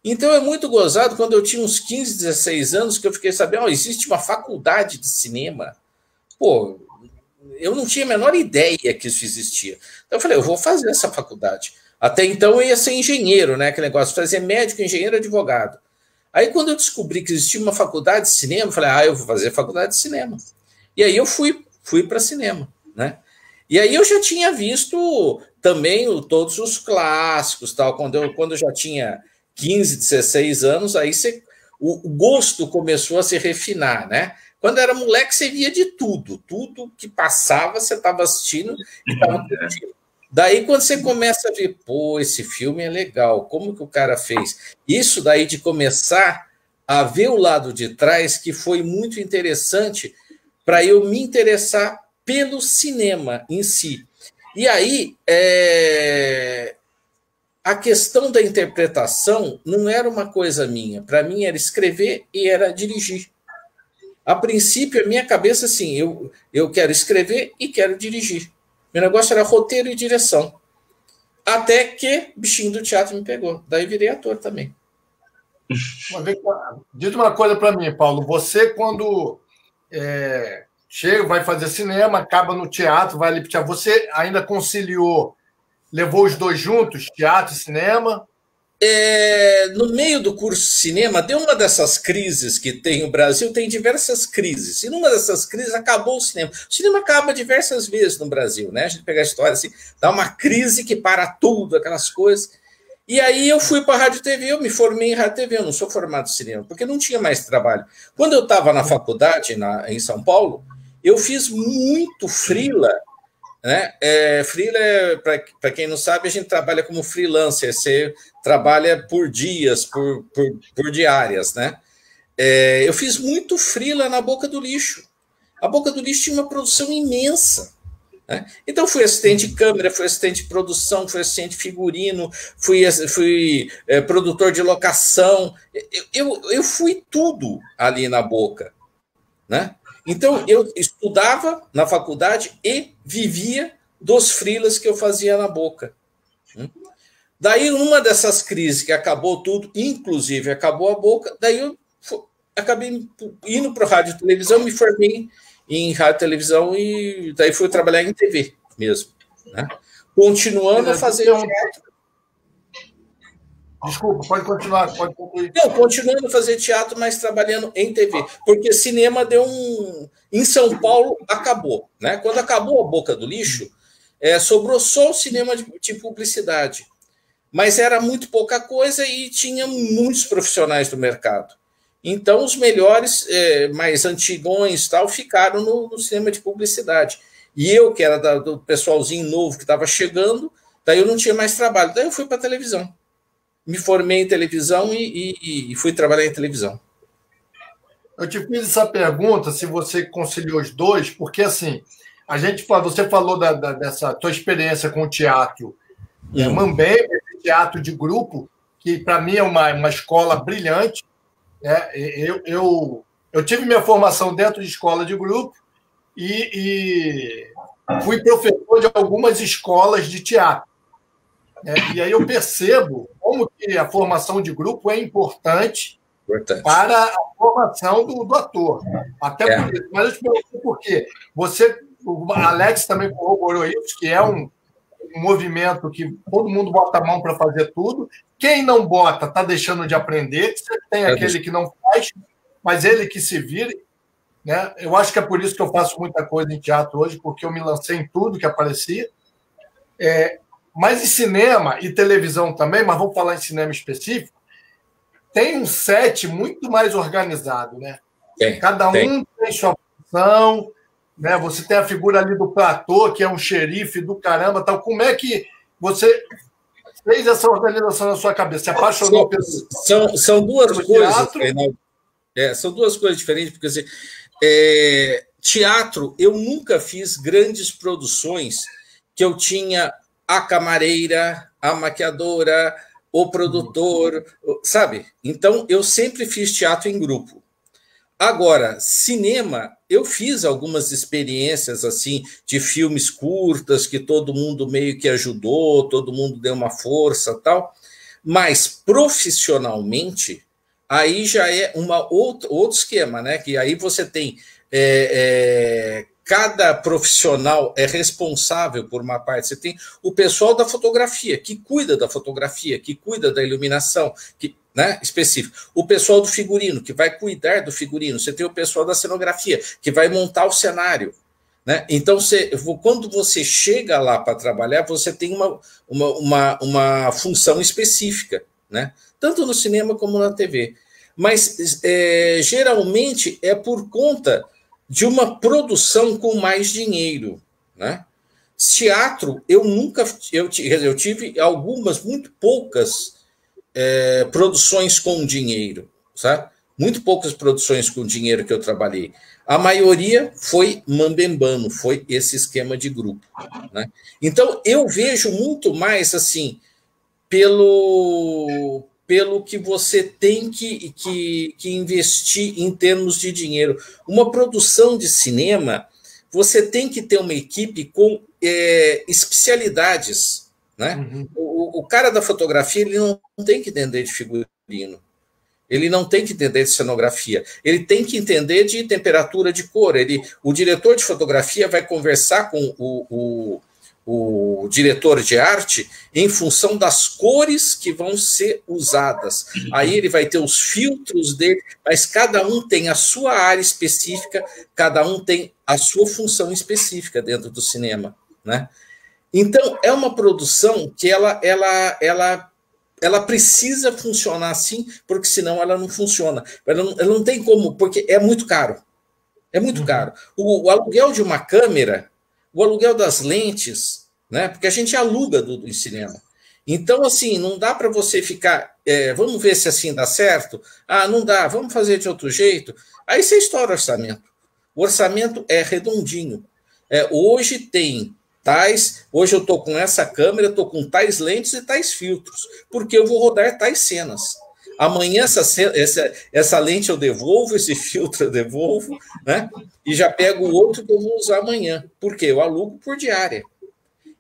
Então, é muito gozado quando eu tinha uns 15, 16 anos que eu fiquei sabendo, existe uma faculdade de cinema. Pô, eu não tinha a menor ideia que isso existia. Então eu falei, eu vou fazer essa faculdade. Até então eu ia ser engenheiro, né? Aquele negócio, fazer médico, engenheiro, advogado. Aí quando eu descobri que existia uma faculdade de cinema, eu falei, eu vou fazer faculdade de cinema. E aí eu fui para cinema, né? E aí eu já tinha visto também todos os clássicos, tal. Quando eu já tinha 15, 16 anos, aí o gosto começou a se refinar, né? Quando era moleque, você via de tudo. Tudo que passava, você estava assistindo e estava curtindo. Daí, quando você começa a ver, esse filme é legal, como que o cara fez? Isso daí de começar a ver o lado de trás, que foi muito interessante para eu me interessar pelo cinema em si. E aí, a questão da interpretação não era uma coisa minha. Para mim, era escrever e era dirigir. A princípio, a minha cabeça, assim, eu quero escrever e quero dirigir. Meu negócio era roteiro e direção. Até que o bichinho do teatro me pegou. Daí virei ator também. Diz uma coisa para mim, Paulo. Você, quando chega, vai fazer cinema, acaba no teatro, vai ali para o teatro. Você ainda conciliou, levou os dois juntos, teatro e cinema? No meio do curso de cinema, deu uma dessas crises que tem o Brasil, tem diversas crises. E numa dessas crises acabou o cinema. O cinema acaba diversas vezes no Brasil, né? A gente pega a história assim, dá uma crise que para tudo, aquelas coisas. E aí eu fui para a Rádio TV, eu me formei em Rádio TV, eu não sou formado em cinema, porque não tinha mais trabalho. Quando eu estava na faculdade, em São Paulo, eu fiz muito freela, né? Freela, para quem não sabe, a gente trabalha como freelancer, você trabalha por dias, por diárias, né? Eu fiz muito freela na Boca do Lixo. A Boca do Lixo tinha uma produção imensa, né? Então fui assistente de câmera, fui assistente de produção, fui assistente de figurino, fui produtor de locação, eu fui tudo ali na Boca, né? Então, eu estudava na faculdade e vivia dos freelas que eu fazia na Boca. Daí, numa dessas crises que acabou tudo, inclusive acabou a Boca, daí eu acabei indo para rádio e televisão, me formei em rádio e televisão e daí fui trabalhar em TV mesmo, né? Continuando a fazer teatro. Desculpa, pode continuar, pode concluir. Não, continuando a fazer teatro, mas trabalhando em TV, porque cinema deu um... Em São Paulo, acabou, né? Quando acabou a Boca do Lixo, sobrou só o cinema de publicidade, mas era muito pouca coisa e tinha muitos profissionais do mercado. Então, os melhores, mais antigões, tal, ficaram no cinema de publicidade. E eu, que era do pessoalzinho novo que estava chegando, daí eu não tinha mais trabalho. Daí eu fui para a televisão. Me formei em televisão e fui trabalhar em televisão. Eu te fiz essa pergunta, se você conciliou os dois, porque assim, você falou dessa tua experiência com o teatro Mambembe, teatro de grupo, que para mim é uma escola brilhante. Eu tive minha formação dentro de escola de grupo e fui professor de algumas escolas de teatro. E aí eu percebo como que a formação de grupo é importante para a formação do ator. Até por isso. Mas eu te pergunto por quê. O Alex também corroborou isso, que é um movimento que todo mundo bota a mão para fazer tudo. Quem não bota está deixando de aprender. Você tem aquele que não faz, mas ele que se vire. Né? Eu acho que é por isso que eu faço muita coisa em teatro hoje, porque eu me lancei em tudo que aparecia. Mas em cinema e televisão também, mas vamos falar em cinema específico, tem um set muito mais organizado, né? Cada um tem sua função, né? Você tem a figura ali do platô, que é um xerife do caramba, tal. Como é que você fez essa organização na sua cabeça? Se apaixonou pelo... São duas coisas, Reinaldo. São duas coisas diferentes, porque assim, teatro, eu nunca fiz grandes produções que eu tinha a camareira, a maquiadora, o produtor, sabe? Então, eu sempre fiz teatro em grupo. Agora, cinema, eu fiz algumas experiências assim de filmes curtas, que todo mundo meio que ajudou, todo mundo deu uma força tal, mas profissionalmente, aí já é outro esquema, né? Que aí você tem... cada profissional é responsável por uma parte. Você tem o pessoal da fotografia, que cuida da fotografia, que cuida da iluminação, né, específico. O pessoal do figurino, que vai cuidar do figurino. Você tem o pessoal da cenografia, que vai montar o cenário. Né? Então, quando você chega lá para trabalhar, você tem uma função específica, né? Tanto no cinema como na TV. Mas, geralmente, é por conta de uma produção com mais dinheiro, né? Teatro, eu tive algumas, muito poucas produções com dinheiro, sabe? Muito poucas produções com dinheiro que eu trabalhei. A maioria foi mambembano, foi esse esquema de grupo, né? Então, eu vejo muito mais, assim, pelo que você tem que investir em termos de dinheiro. Uma produção de cinema, você tem que ter uma equipe com especialidades, né? Uhum. O cara da fotografia, ele não tem que entender de figurino, ele não tem que entender de cenografia, ele tem que entender de temperatura de cor. O diretor de fotografia vai conversar com o diretor de arte em função das cores que vão ser usadas. Aí ele vai ter os filtros dele, mas cada um tem a sua área específica, cada um tem a sua função específica dentro do cinema, né? Então, é uma produção que ela precisa funcionar assim, porque senão ela não funciona. Ela não tem como, porque é muito caro. É muito caro. O aluguel de uma câmera, o aluguel das lentes, né? Porque a gente aluga do cinema. Então, assim, não dá para você ficar... vamos ver se assim dá certo? Ah, não dá, vamos fazer de outro jeito. Aí você estoura o orçamento. O orçamento é redondinho. Hoje tem hoje eu estou com essa câmera, estou com tais lentes e tais filtros, porque eu vou rodar tais cenas. Amanhã essa lente eu devolvo, esse filtro eu devolvo, né? E já pego o outro que eu vou usar amanhã. Por quê? Eu alugo por diária.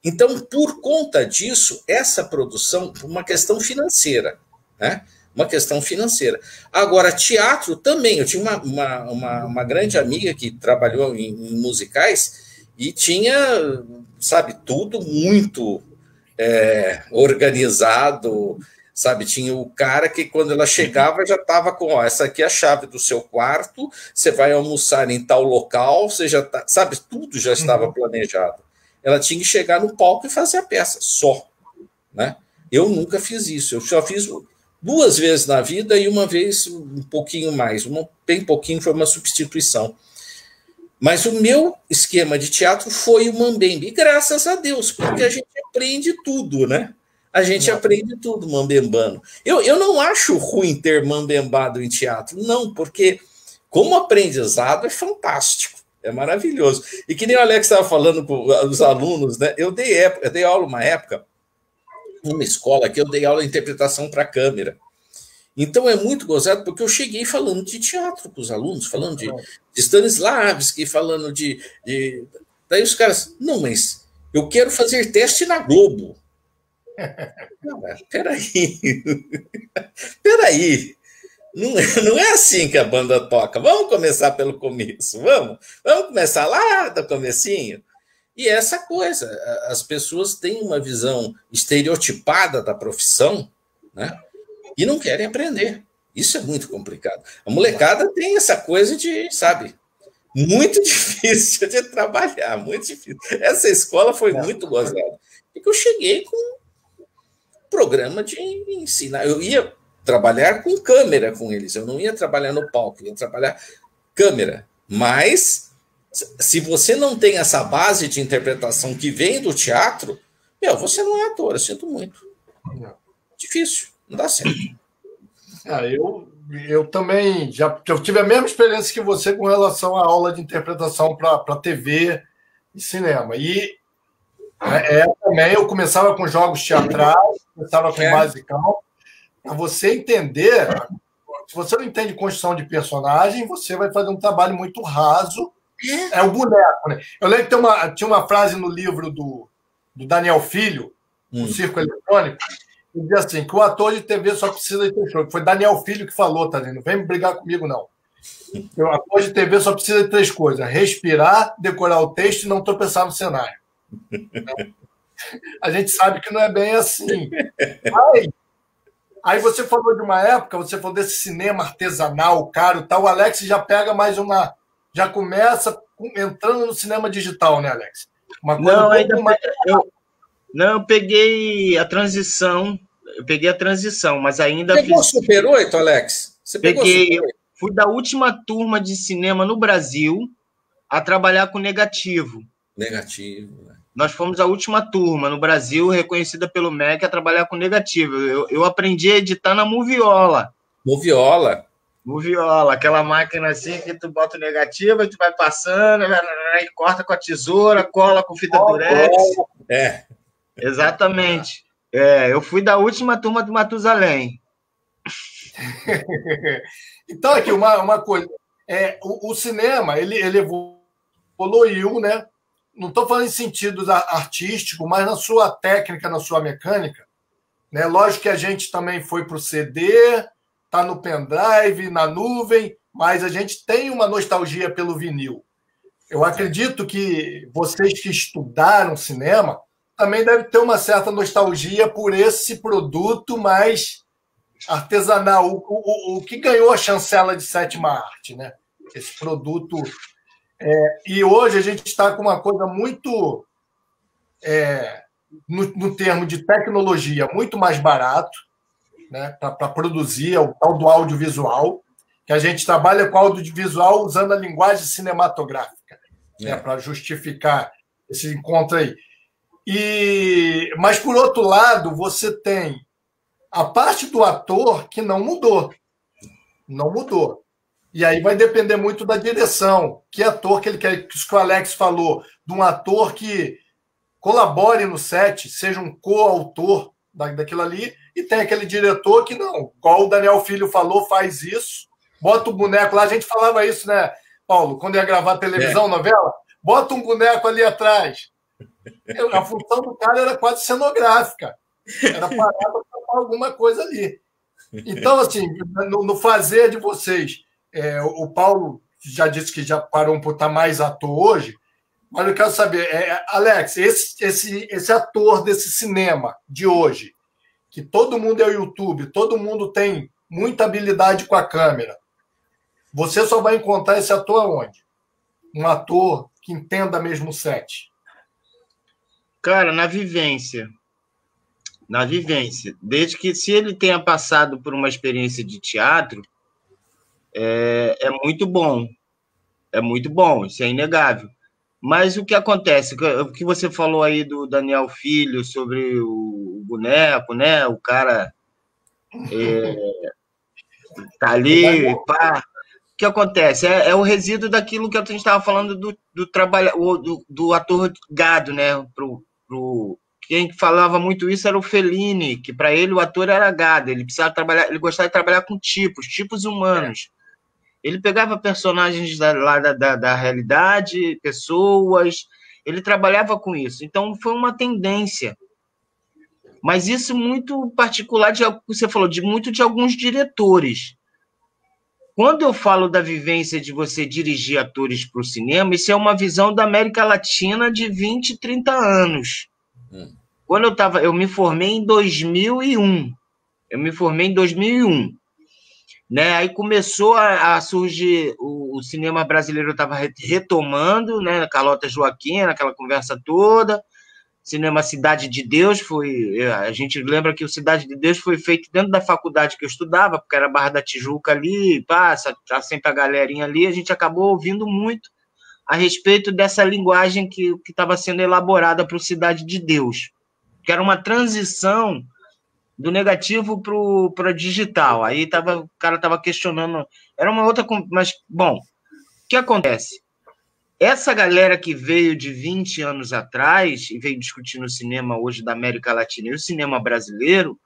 Então, por conta disso, essa produção, uma questão financeira, né? Uma questão financeira. Agora, teatro também. Eu tinha uma grande amiga que trabalhou em musicais e tinha, sabe, tudo muito organizado, sabe? Tinha o cara que, quando ela chegava, já estava com, ó, essa aqui é a chave do seu quarto, você vai almoçar em tal local, você já tá, sabe? Tudo já estava planejado. Ela tinha que chegar no palco e fazer a peça, só, né? Eu nunca fiz isso, eu só fiz 2 vezes na vida e uma vez um pouquinho mais, bem pouquinho, foi uma substituição. Mas o meu esquema de teatro foi o mambembe, e graças a Deus, porque a gente aprende tudo, né? A gente aprende tudo mambembando. Eu não acho ruim ter mambembado em teatro, não, porque como aprendizado é fantástico, é maravilhoso. E que nem o Alex estava falando com os alunos, né? Eu dei aula uma época, numa escola que eu dei aula de interpretação para câmera. Então é muito gozado, porque eu cheguei falando de teatro com os alunos, falando de Stanislavski, falando de... Daí os caras, não, mas eu quero fazer teste na Globo. Não, peraí. Não é assim que a banda toca. Vamos começar pelo começo, vamos começar lá do comecinho. E essa coisa, as pessoas têm uma visão estereotipada da profissão, né? E não querem aprender. Isso é muito complicado. A molecada tem essa coisa de, sabe, muito difícil de trabalhar, muito difícil. Essa escola foi muito gozada. Porque eu cheguei com um programa de ensinar. Eu ia trabalhar com câmera com eles, eu não ia trabalhar no palco, eu ia trabalhar câmera. Mas, se você não tem essa base de interpretação que vem do teatro, você não é ator, eu sinto muito. Difícil, não dá certo. Eu também eu tive a mesma experiência que você com relação à aula de interpretação para TV e cinema. E também eu começava com jogos teatrais, começava com basicão. Para você entender, se você não entende construção de personagem, você vai fazer um trabalho muito raso. É o boneco, né? Eu lembro que tinha uma frase no livro do Daniel Filho, O Circo Eletrônico, que diz assim, que o ator de TV só precisa de ter show. Foi Daniel Filho que falou, tá vendo? Não vem brigar comigo, não. O ator de TV só precisa de 3 coisas: respirar, decorar o texto e não tropeçar no cenário. A gente sabe que não é bem assim. Aí você falou de uma época, você falou desse cinema artesanal, caro, tal. O Alex já pega mais uma... Já começa entrando no cinema digital, né, Alex? Uma coisa não, ainda mais... eu peguei a transição. Eu peguei a transição, mas ainda pegou fiz... Super 8, Alex? Você peguei. Fui da última turma de cinema no Brasil a trabalhar com negativo. Negativo, né? Nós fomos a última turma no Brasil, reconhecida pelo MEC, a trabalhar com negativo. Eu aprendi a editar na Moviola. Moviola, aquela máquina assim que tu bota o negativo, tu vai passando, e corta com a tesoura, cola com fita durex. Exatamente. Eu fui da última turma do Matusalém. Então, aqui, uma coisa. O cinema, ele evoluiu, né? Não estou falando em sentido artístico, mas na sua técnica, na sua mecânica. Né? Lógico que a gente também foi para o CD, está no pendrive, na nuvem, mas a gente tem uma nostalgia pelo vinil. Eu acredito que vocês que estudaram cinema também devem ter uma certa nostalgia por esse produto mais artesanal, o que ganhou a chancela de sétima arte, né? Esse produto... e hoje a gente está com uma coisa muito, no termo de tecnologia, muito mais barato, né, para produzir, o tal do audiovisual, que a gente trabalha com audiovisual usando a linguagem cinematográfica, né, para justificar esse encontro aí. Mas, por outro lado, você tem a parte do ator que não mudou. Não mudou. E aí vai depender muito da direção. Que ator que ele quer, que o Alex falou, de um ator que colabore no set, seja um coautor daquilo ali, e tem aquele diretor que não, igual o Daniel Filho falou, faz isso, bota o boneco lá, a gente falava isso, né, Paulo, quando ia gravar televisão, novela, bota um boneco ali atrás, A função do cara era quase cenográfica. Era parar para alguma coisa ali. Então, assim, no fazer de vocês, o Paulo já disse que já parou por estar mais ator hoje, mas eu quero saber, Alex, esse ator desse cinema de hoje, que todo mundo é o YouTube, todo mundo tem muita habilidade com a câmera, você só vai encontrar esse ator aonde? Um ator que entenda mesmo o set. Cara, na vivência. Na vivência. Desde que, se ele tenha passado por uma experiência de teatro, é muito bom. É muito bom, isso é inegável. Mas o que acontece? O que você falou aí do Daniel Filho sobre o boneco, né? O cara tá ali, pá. O que acontece? É o resíduo daquilo que a gente estava falando do trabalho, do ator gado, né? Quem falava muito isso era o Fellini, que para ele o ator era gado, ele precisava trabalhar, ele gostava de trabalhar com tipos humanos. Ele pegava personagens da realidade, pessoas, ele trabalhava com isso. Então foi uma tendência. Mas isso muito particular, você falou, muito de alguns diretores. Quando eu falo da vivência de você dirigir atores para o cinema, isso é uma visão da América Latina de 20, 30 anos. Quando eu me formei em 2001. Né? Aí começou a surgir, o cinema brasileiro estava retomando, né? Carlota Joaquim, aquela conversa toda. Cinema Cidade de Deus a gente lembra que o Cidade de Deus foi feito dentro da faculdade que eu estudava, porque era Barra da Tijuca ali, passa, tá sempre a galerinha ali, a gente acabou ouvindo muito a respeito dessa linguagem que estava sendo elaborada para o Cidade de Deus, que era uma transição do negativo para o digital. Aí o cara estava questionando, era uma outra, mas, bom, o que acontece? Essa galera que veio de 20 anos atrás e veio discutindo o cinema hoje da América Latina e o cinema brasileiro,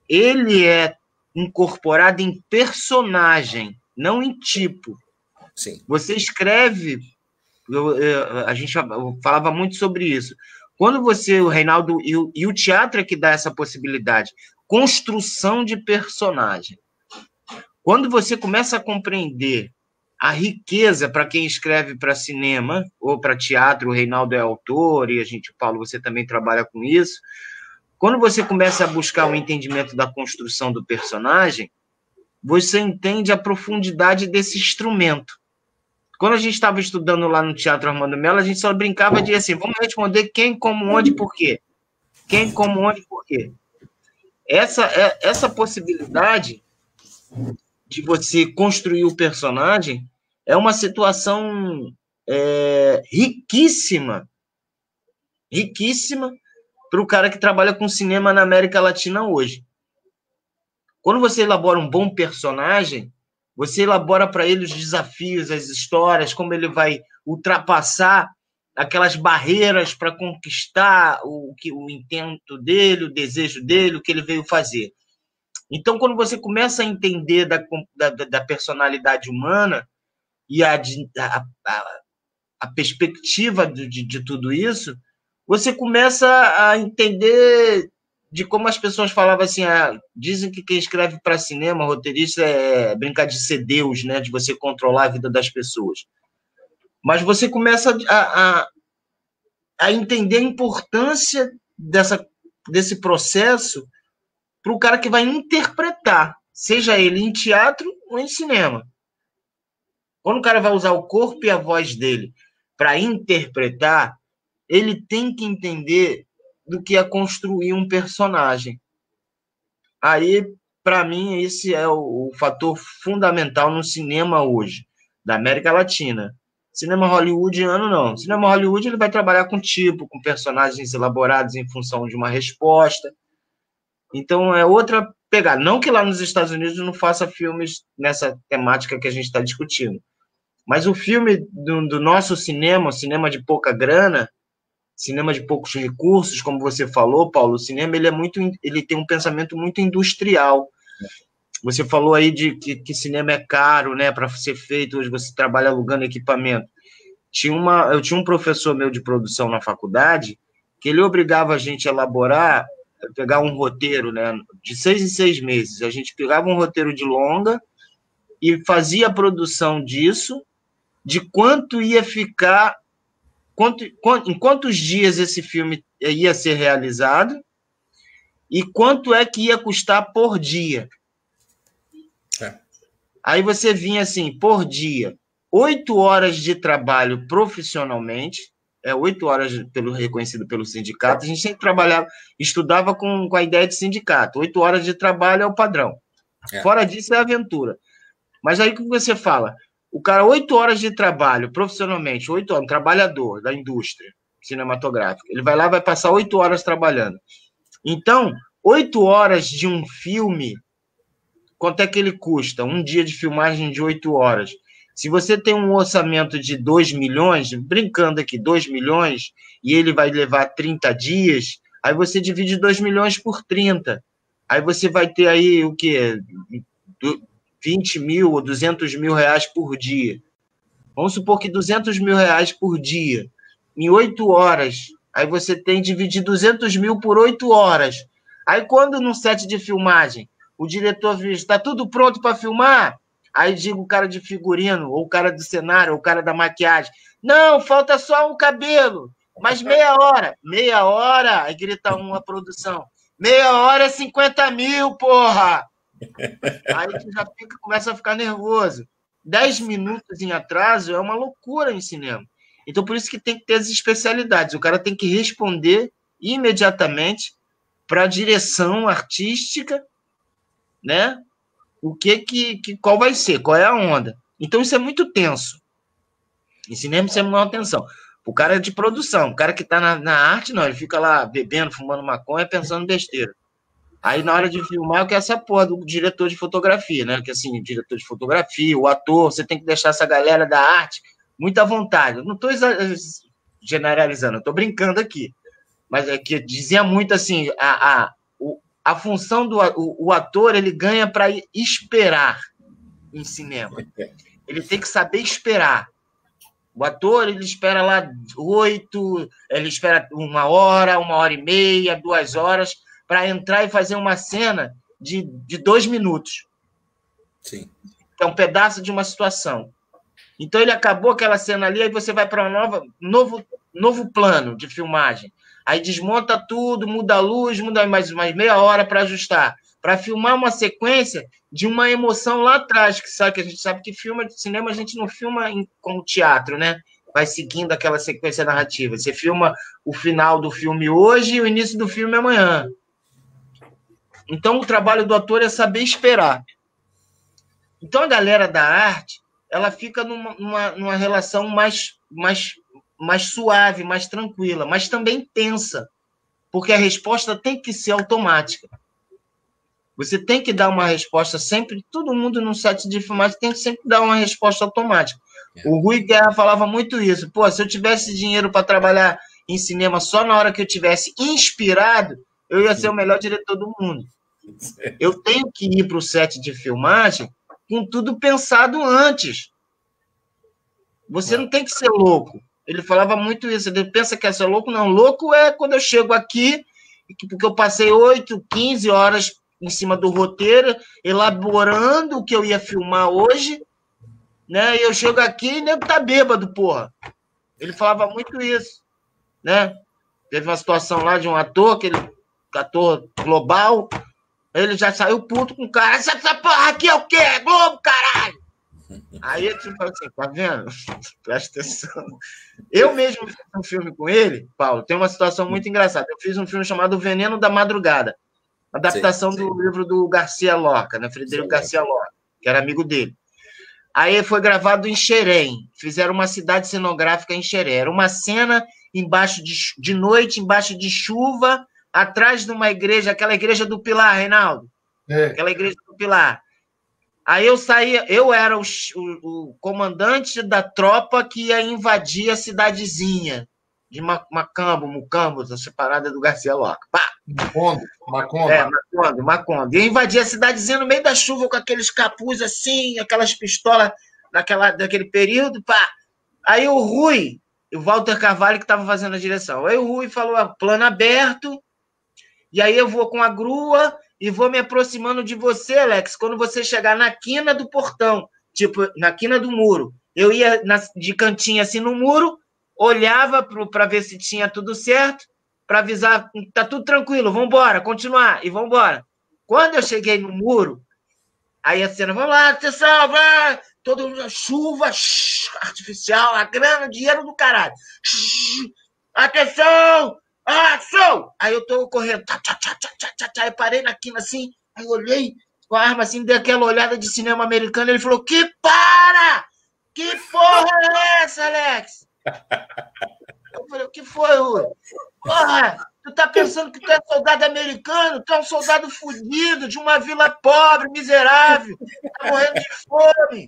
ele é incorporado em personagem, não em tipo. Sim. Você escreve, a gente falava muito sobre isso. Quando o Reinaldo, e o teatro é que dá essa possibilidade, construção de personagem. Quando você começa a compreender a riqueza para quem escreve para cinema ou para teatro, o Reinaldo é autor e o Paulo, você também trabalha com isso. Quando você começa a buscar o entendimento da construção do personagem, você entende a profundidade desse instrumento. Quando a gente estava estudando lá no Teatro Armando Mello, a gente só brincava de assim, vamos responder quem, como, onde, por quê. Quem, como, onde, por quê. Essa possibilidade de você construir o personagem é uma situação riquíssima para o cara que trabalha com cinema na América Latina hoje. Quando você elabora um bom personagem, você elabora para ele os desafios, as histórias, como ele vai ultrapassar aquelas barreiras para conquistar o intento dele, o desejo dele, o que ele veio fazer. Então, quando você começa a entender da personalidade humana e a perspectiva de tudo isso, você começa a entender de como as pessoas falavam assim, dizem que quem escreve para cinema, roteirista, é brincar de ser Deus, né, de você controlar a vida das pessoas. Mas você começa a entender a importância desse processo para o cara que vai interpretar, seja ele em teatro ou em cinema. Quando o cara vai usar o corpo e a voz dele para interpretar, ele tem que entender do que é construir um personagem. Aí, para mim, esse é o fator fundamental no cinema hoje, da América Latina. Cinema hollywoodiano, não. Cinema Hollywood ele vai trabalhar com com personagens elaborados em função de uma resposta. Então, é outra pegada. Não que lá nos Estados Unidos não faça filmes nessa temática que a gente está discutindo. Mas o filme do nosso cinema, cinema de pouca grana, cinema de poucos recursos, como você falou, Paulo, o cinema ele tem um pensamento muito industrial. Você falou aí de que cinema é caro, né, para ser feito, hoje você trabalha alugando equipamento. eu tinha um professor meu de produção na faculdade que ele obrigava a gente a elaborar, pegar um roteiro, né, de 6 em 6 meses. A gente pegava um roteiro de longa e fazia a produção disso, de quanto ia ficar, em quantos dias esse filme ia ser realizado e quanto é que ia custar por dia. Aí você vinha assim, por dia, 8 horas de trabalho profissionalmente, 8 horas reconhecido pelo sindicato, a gente sempre trabalhava, estudava com a ideia de sindicato, 8 horas de trabalho é o padrão. Fora disso é aventura. Mas aí o que você fala? O cara, 8 horas de trabalho profissionalmente, 8 horas, um trabalhador da indústria cinematográfica, ele vai lá, vai passar 8 horas trabalhando. Então, 8 horas de um filme, quanto é que ele custa? Um dia de filmagem de 8 horas. Se você tem um orçamento de 2 milhões, brincando aqui, 2 milhões, e ele vai levar 30 dias, aí você divide 2 milhões por 30. Aí você vai ter aí o quê? 20 mil ou 200 mil reais por dia. Vamos supor que 200 mil reais por dia, em 8 horas. Aí você tem que dividir 200 mil por 8 horas. Aí quando num set de filmagem, o diretor diz, está tudo pronto para filmar? Aí diga o cara de figurino, ou o cara do cenário, ou o cara da maquiagem, não, falta só um cabelo, mas meia hora. Meia hora, aí grita uma produção, meia hora é 50 mil, porra! Aí tu já começa a ficar nervoso. 10 minutos em atraso é uma loucura em cinema. Então, por isso que tem que ter as especialidades. O cara tem que responder imediatamente para a direção artística, né? Qual vai ser, qual é a onda. Então, isso é muito tenso. Em cinema, isso é uma tensão. O cara é de produção, o cara que está na arte, não, ele fica lá bebendo, fumando maconha, pensando besteira. Aí, na hora de filmar, eu quero essa porra do diretor de fotografia, né? Que assim, o diretor de fotografia, o ator, você tem que deixar essa galera da arte muito à vontade. Eu não estou generalizando, eu estou brincando aqui. Mas é que dizia muito assim, a função do o ator, ele ganha para esperar em cinema. Ele tem que saber esperar. O ator, ele espera lá 8, ele espera 1 hora, 1h30, 2 horas, para entrar e fazer uma cena de 2 minutos. Sim. É um pedaço de uma situação. Então, ele acabou aquela cena ali, aí você vai para um novo plano de filmagem. Aí desmonta tudo, muda a luz, muda mais meia hora para ajustar. Para filmar uma sequência de uma emoção lá atrás, que a gente sabe que filme de cinema a gente não filma como teatro, né? Vai seguindo aquela sequência narrativa. Você filma o final do filme hoje e o início do filme amanhã. Então, o trabalho do ator é saber esperar. Então, a galera da arte, ela fica numa relação mais suave, mais tranquila, mas também tensa, porque a resposta tem que ser automática. Você tem que dar uma resposta sempre, todo mundo num set de filmagem tem que sempre dar uma resposta automática. O Rui Guerra falava muito isso. Pô, se eu tivesse dinheiro para trabalhar em cinema só na hora que eu tivesse inspirado, eu ia ser o melhor diretor do mundo. Eu tenho que ir para o set de filmagem com tudo pensado antes. Você não tem que ser louco. Ele falava muito isso. Ele pensa que é ser louco? Não. Louco é quando eu chego aqui, porque eu passei 8, 15 horas em cima do roteiro, elaborando o que eu ia filmar hoje, né? E eu chego aqui e nego tá bêbado, porra. Ele falava muito isso, né? Teve uma situação lá de um ator, ator global, ele já saiu puto com o cara. Essa porra aqui é o quê? É Globo, caralho! Aí eu tipo assim, tá vendo? Presta atenção. Eu mesmo fiz um filme com ele, Paulo, tem uma situação muito engraçada. Eu fiz um filme chamado O Veneno da Madrugada, adaptação do livro do Garcia Lorca, né? Frederico Garcia Lorca, que era amigo dele. Aí foi gravado em Xerém, fizeram uma cidade cenográfica em Xerém. Era uma cena embaixo de noite, embaixo de chuva, atrás de uma igreja, aquela igreja do Pilar, Reinaldo. Aquela igreja do Pilar. Aí eu era o comandante da tropa que ia invadir a cidadezinha de Mucambo, essa parada do Garcia Lorca. Macondo. E eu invadi a cidadezinha no meio da chuva com aqueles capuz assim, aquelas pistolas daquele período, pá. Aí o Rui, o Walter Carvalho que estava fazendo a direção, aí o Rui falou, plano aberto, e aí eu vou com a grua e vou me aproximando de você, Alex, quando você chegar na quina do portão, tipo, na quina do muro. Eu ia de cantinho assim no muro, olhava para ver se tinha tudo certo, para avisar, tá tudo tranquilo, vamos embora, continuar, e vamos embora. Quando eu cheguei no muro, aí a cena, vamos lá, atenção, vai, toda chuva artificial, a grana, dinheiro do caralho. Atenção, ação! Aí eu tô correndo, aí parei na quina assim, aí olhei com a arma assim, dei aquela olhada de cinema americano, ele falou, que para! Que porra é essa, Alex? Eu falei, o que foi, Rui? Porra, tu tá pensando que tu é soldado americano? Tu é um soldado fudido de uma vila pobre, miserável, tá morrendo de fome.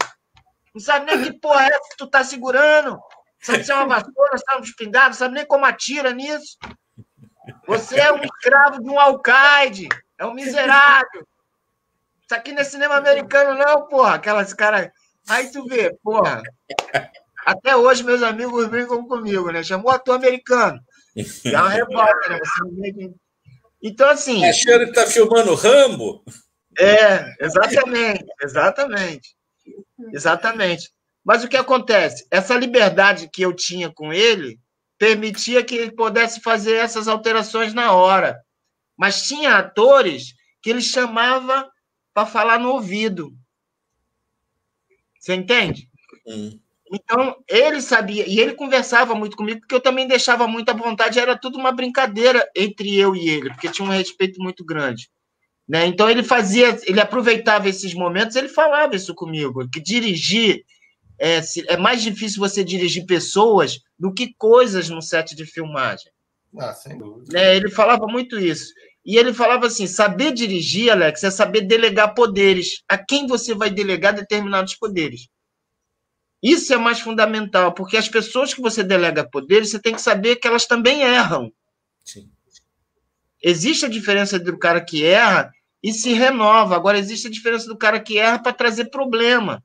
Não sabe nem que porra é essa que tu tá segurando. Não sabe se é uma vassoura, se é um espingarda, não sabe nem como atira nisso. Você é um escravo de um alcaide, é um miserável. Isso aqui não é cinema americano, não, porra. Aquelas caras. Aí tu vê, porra. Até hoje meus amigos brincam comigo, né? Chamou ator americano. É uma revolta, né? Então, assim. Achando que tá filmando Rambo? Exatamente. Mas o que acontece? Essa liberdade que eu tinha com ele permitia que ele pudesse fazer essas alterações na hora. Mas tinha atores que ele chamava para falar no ouvido. Você entende? Então, ele sabia, e ele conversava muito comigo, porque eu também deixava muita vontade, era tudo uma brincadeira entre eu e ele, porque tinha um respeito muito grande. Né? Então, ele aproveitava esses momentos, ele falava isso comigo, que dirigir, é mais difícil você dirigir pessoas do que coisas no set de filmagem. Sem dúvida. Né? Ele falava muito isso. E ele falava assim, saber dirigir, Alex, é saber delegar poderes. A quem você vai delegar determinados poderes. Isso é mais fundamental, porque as pessoas que você delega poderes, você tem que saber que elas também erram. Sim. Existe a diferença do cara que erra e se renova. Agora, existe a diferença do cara que erra para trazer problema.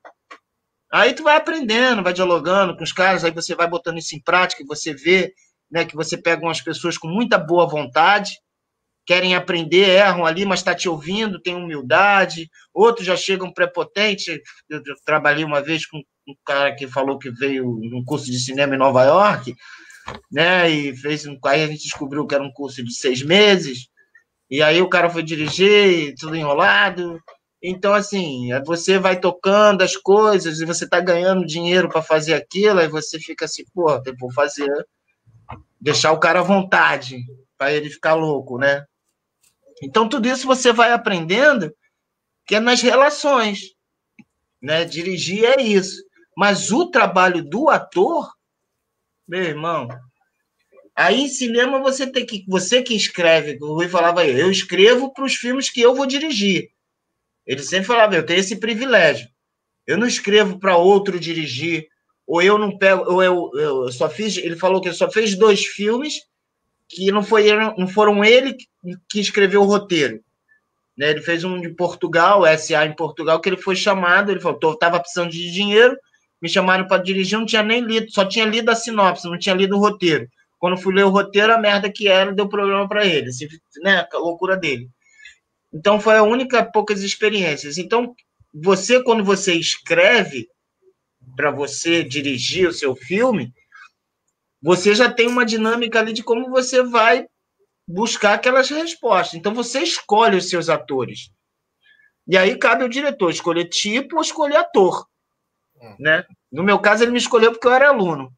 Aí tu vai aprendendo, vai dialogando com os caras, aí você vai botando isso em prática, e você vê, né, que você pega umas pessoas com muita boa vontade, querem aprender, erram ali, mas está te ouvindo, tem humildade. Outros já chegam prepotentes. Eu trabalhei uma vez com um cara que falou que veio num curso de cinema em Nova York, né? E aí a gente descobriu que era um curso de 6 meses, e aí o cara foi dirigir, tudo enrolado. Então, assim, você vai tocando as coisas, e você está ganhando dinheiro para fazer aquilo, aí você fica assim, porra, eu vou fazer, deixar o cara à vontade, para ele ficar louco, né? Então, tudo isso você vai aprendendo, que é nas relações, né? Dirigir é isso. Mas o trabalho do ator, meu irmão, aí em cinema você que escreve, o Rui falava aí, eu escrevo para os filmes que eu vou dirigir. Ele sempre falava, eu tenho esse privilégio. Eu não escrevo para outro dirigir, ou eu não pego, ou eu só fiz, ele falou que ele só fez 2 filmes que não foram ele que escreveu o roteiro. Né? Ele fez um de Portugal, SA em Portugal, que ele foi chamado, ele falou, estava precisando de dinheiro, me chamaram para dirigir, não tinha nem lido, só tinha lido a sinopse, não tinha lido o roteiro. Quando fui ler o roteiro, a merda que era, deu problema para ele, assim, né? A loucura dele. Então, foi a única poucas experiências. Então, quando você escreve para você dirigir o seu filme, você já tem uma dinâmica ali de como você vai buscar aquelas respostas. Então, você escolhe os seus atores. E aí cabe ao diretor escolher tipo ou escolher ator. Né? No meu caso, ele me escolheu porque eu era aluno.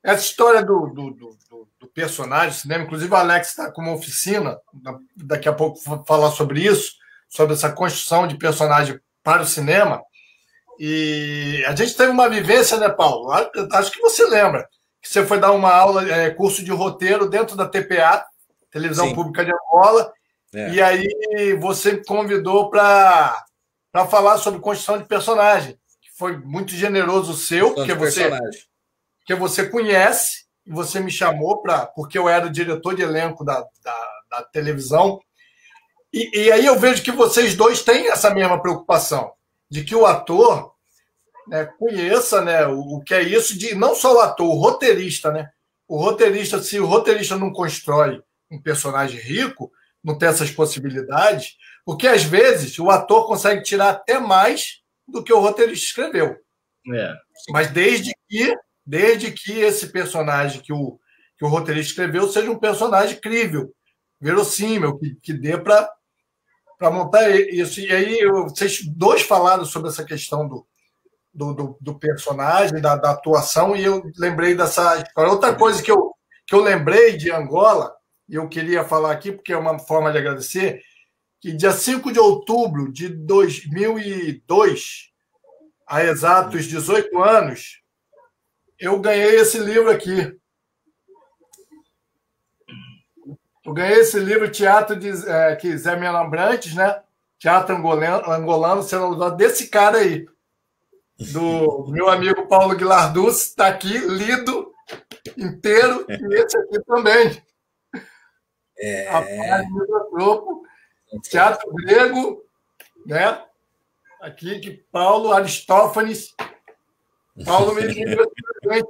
Essa história do personagem, cinema, inclusive o Alex está com uma oficina, daqui a pouco falar sobre isso, sobre essa construção de personagem para o cinema. E a gente teve uma vivência, né, Paulo? Acho que você lembra, que você foi dar uma aula, curso de roteiro dentro da TPA, Televisão Pública de Angola, e aí você me convidou para falar sobre construção de personagem, que foi muito generoso o seu, porque você conhece, e você me chamou porque eu era o diretor de elenco da televisão, e aí eu vejo que vocês dois têm essa mesma preocupação, de que o ator né, conheça, né, o que é isso de não só o ator, o roteirista, né? O roteirista, se o roteirista não constrói um personagem rico, não tem essas possibilidades, porque às vezes o ator consegue tirar até mais do que o roteirista escreveu. Mas desde que esse personagem que o roteirista escreveu seja um personagem crível, verossímil, que dê para montar isso. E aí, vocês dois falaram sobre essa questão do personagem, da atuação, e eu lembrei dessa história. Outra coisa que eu lembrei de Angola, e eu queria falar aqui, porque é uma forma de agradecer, que dia 5 de outubro de 2002, há exatos 18 anos, eu ganhei esse livro aqui. Eu ganhei esse livro, Teatro de que Zé Melambrantes, né? Teatro angolano, sendo usado desse cara aí, do meu amigo Paulo Guilardus, está aqui, lido inteiro, e esse aqui também. A Paz do Misantropo, Teatro Grego, né? Aqui que Paulo Aristófanes. Paulo me deu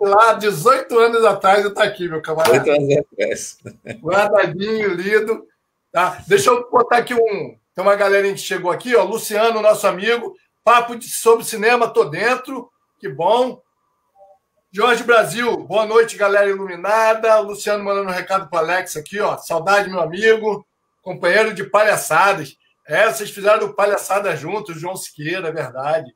lá 18 anos atrás, eu está aqui, meu camarada. 18 anos atrás. Guardadinho, lido. Tá? Deixa eu botar aqui tem uma galerinha que chegou aqui, ó. Luciano, nosso amigo. Papo sobre cinema, tô dentro. Que bom. Jorge Brasil, boa noite, galera iluminada. O Luciano mandando um recado para o Alex aqui, ó. Saudade, meu amigo. Companheiro de palhaçadas. Vocês fizeram palhaçada juntos, João Siqueira, é verdade.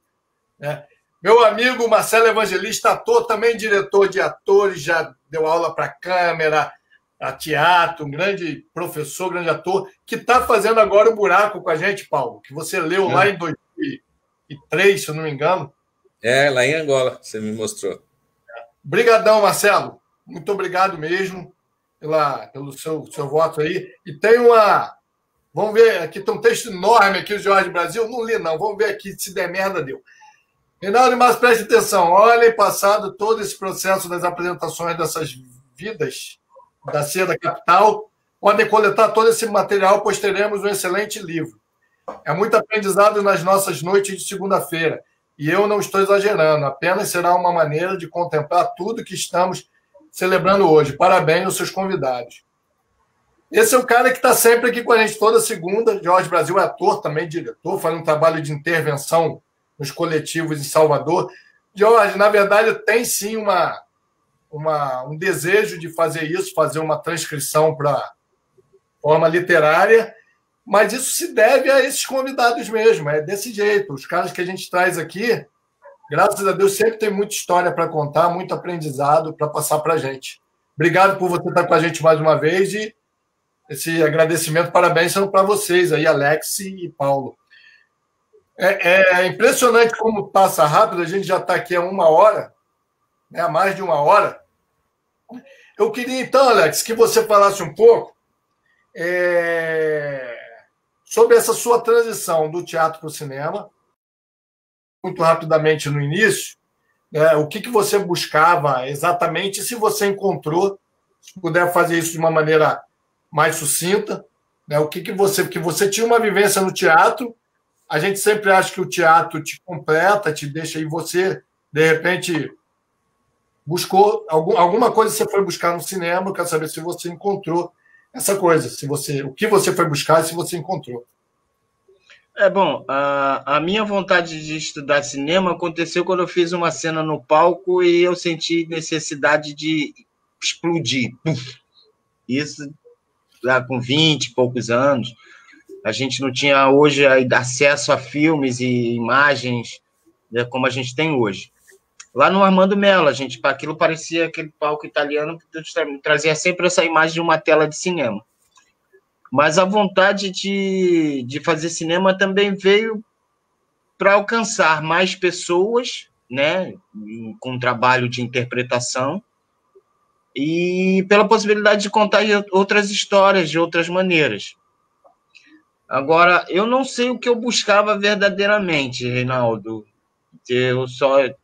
Né? Meu amigo Marcelo Evangelista, ator, também diretor de atores, já deu aula para câmera, a teatro, um grande professor, grande ator, que está fazendo agora o Buraco com a gente, Paulo, que você leu lá em 2003, se eu não me engano. Lá em Angola, você me mostrou. Brigadão, Marcelo. Muito obrigado mesmo pelo seu voto aí. E tem uma... Vamos ver, aqui tem um texto enorme aqui do Jorge Brasil. Não li, não. Vamos ver aqui se der merda, deu. Reinaldo, mas preste atenção. Olhem, passado todo esse processo das apresentações dessas vidas da Ceia da Capital, podem coletar todo esse material, pois teremos um excelente livro. É muito aprendizado nas nossas noites de segunda-feira. E eu não estou exagerando. Apenas será uma maneira de contemplar tudo que estamos celebrando hoje. Parabéns aos seus convidados. Esse é o cara que está sempre aqui com a gente toda segunda. Jorge Brasil é ator, também diretor, faz um trabalho de intervenção nos coletivos em Salvador. Jorge, na verdade, tem sim um desejo de fazer isso, fazer uma transcrição para forma literária, mas isso se deve a esses convidados mesmo, é desse jeito. Os caras que a gente traz aqui, graças a Deus, sempre tem muita história para contar, muito aprendizado para passar para a gente. Obrigado por você estar com a gente mais uma vez e esse agradecimento, parabéns são para vocês aí, Alex e Paulo. É impressionante como passa rápido, a gente já está aqui há 1 hora, né, há mais de 1 hora. Eu queria, então, Alex, que você falasse um pouco sobre essa sua transição do teatro para o cinema, muito rapidamente no início, né, o que você buscava exatamente, se você encontrou, se puder fazer isso de uma maneira mais sucinta, né, que você tinha uma vivência no teatro. A gente sempre acha que o teatro te completa, te deixa, e você, de repente, buscou alguma coisa que você foi buscar no cinema. Eu quero saber se você encontrou essa coisa, o que você foi buscar e se você encontrou. Bom, a minha vontade de estudar cinema aconteceu quando eu fiz uma cena no palco e eu senti necessidade de explodir. Isso lá com 20 e poucos anos. A gente não tinha hoje acesso a filmes e imagens, né, como a gente tem hoje. Lá no Armando Mello, aquilo parecia aquele palco italiano que trazia sempre essa imagem de uma tela de cinema. Mas a vontade de fazer cinema também veio para alcançar mais pessoas, né, com trabalho de interpretação, e pela possibilidade de contar outras histórias de outras maneiras. Agora, eu não sei o que eu buscava verdadeiramente, Reinaldo.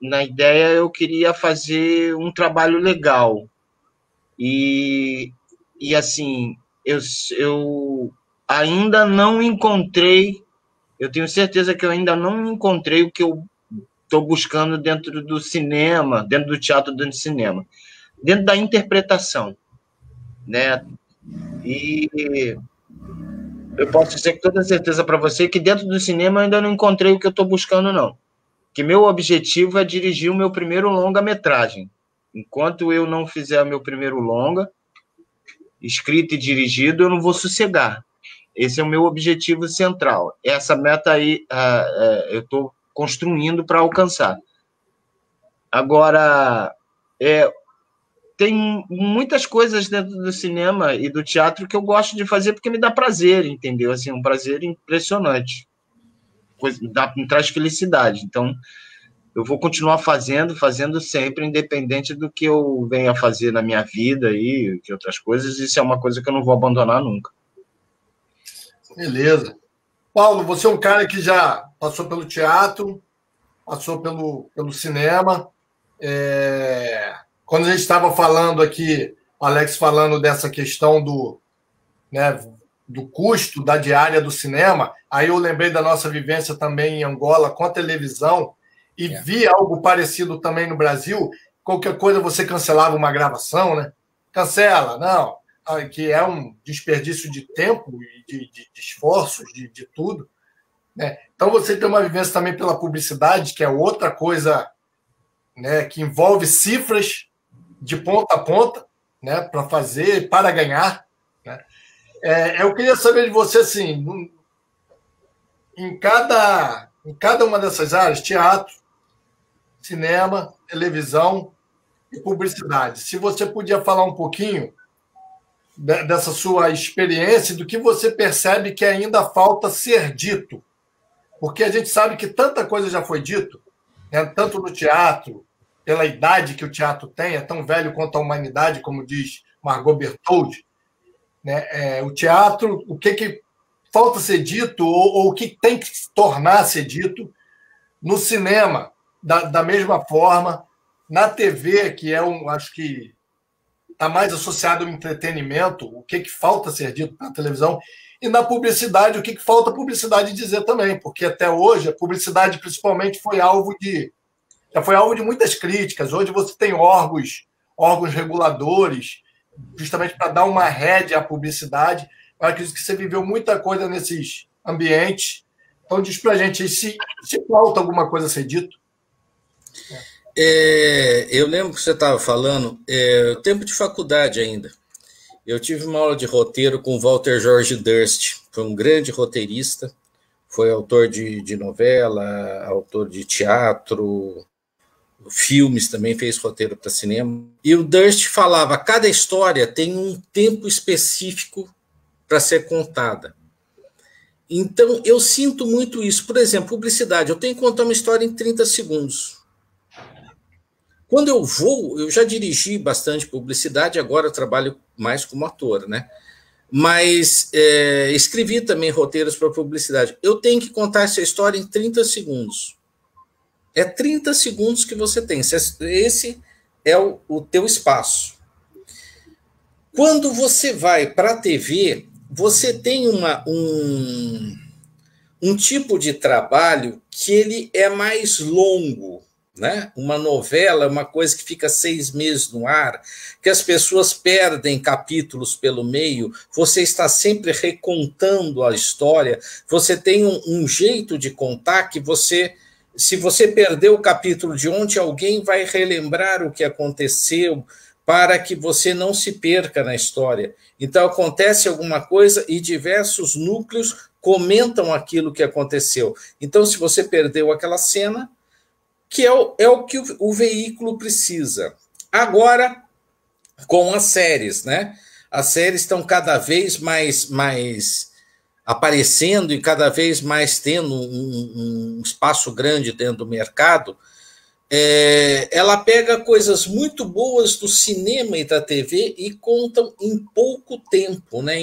Na ideia, eu queria fazer um trabalho legal. E assim, eu ainda não encontrei, eu tenho certeza que eu ainda não encontrei o que eu estou buscando dentro do cinema, dentro do teatro, dentro do cinema, dentro da interpretação, né? E eu posso dizer com toda certeza para você que dentro do cinema eu ainda não encontrei o que eu estou buscando, não. Que meu objetivo é dirigir o meu primeiro longa-metragem. Enquanto eu não fizer o meu primeiro longa, escrito e dirigido, eu não vou sossegar. Esse é o meu objetivo central. Essa meta aí eu estou construindo para alcançar. Agora, tem muitas coisas dentro do cinema e do teatro que eu gosto de fazer porque me dá prazer, entendeu? Assim, um prazer impressionante. Me traz felicidade. Então, eu vou continuar fazendo sempre, independente do que eu venha fazer na minha vida e de outras coisas. Isso é uma coisa que eu não vou abandonar nunca. Beleza. Paulo, você é um cara que já passou pelo teatro, passou pelo cinema. Quando a gente estava falando aqui, Alex falando dessa questão do custo da diária do cinema, aí eu lembrei da nossa vivência também em Angola com a televisão e vi algo parecido também no Brasil. Qualquer coisa você cancelava uma gravação, né? Cancela, não, que é um desperdício de tempo e de esforços, de tudo, né? Então você tem uma vivência também pela publicidade, que é outra coisa, né, que envolve cifras de ponta a ponta, né, para fazer, para ganhar, né? Eu queria saber de você, assim, em cada uma dessas áreas, teatro, cinema, televisão e publicidade, se você podia falar um pouquinho dessa sua experiência, do que você percebe que ainda falta ser dito, porque a gente sabe que tanta coisa já foi dito, né, tanto no teatro, pela idade que o teatro tem, é tão velho quanto a humanidade, como diz Margot Bertoldi, né? O teatro, o que falta ser dito, ou o que tem que se tornar a ser dito, no cinema, da mesma forma, na TV, que acho que está mais associado ao entretenimento, o que falta ser dito na televisão, e na publicidade, o que falta a publicidade dizer também, porque até hoje a publicidade principalmente já foi alvo de muitas críticas. Hoje você tem órgãos reguladores, justamente para dar uma rédea à publicidade. Eu acredito que você viveu muita coisa nesses ambientes. Então, diz para a gente se falta alguma coisa a ser dito. Eu lembro que você estava falando, tempo de faculdade ainda. Eu tive uma aula de roteiro com Walter George Durst, foi um grande roteirista, foi autor de novela, autor de teatro, filmes também, fez roteiro para cinema. E o Durst falava, cada história tem um tempo específico para ser contada. Então, eu sinto muito isso. Por exemplo, publicidade. Eu tenho que contar uma história em 30 segundos. Quando eu já dirigi bastante publicidade, agora eu trabalho mais como ator, né? Mas escrevi também roteiros para publicidade. Eu tenho que contar essa história em 30 segundos. É 30 segundos que você tem. Esse é o teu espaço. Quando você vai para a TV, você tem um tipo de trabalho que ele é mais longo, né? Uma novela é uma coisa que fica 6 meses no ar, que as pessoas perdem capítulos pelo meio, você está sempre recontando a história, você tem um jeito de contar que se você perdeu o capítulo de ontem, alguém vai relembrar o que aconteceu para que você não se perca na história. Então, acontece alguma coisa e diversos núcleos comentam aquilo que aconteceu. Então, se você perdeu aquela cena, que é o que o veículo precisa. Agora, com as séries, né? As séries estão cada vez mais aparecendo e cada vez mais tendo um espaço grande dentro do mercado. Ela pega coisas muito boas do cinema e da TV e contam em pouco tempo, né?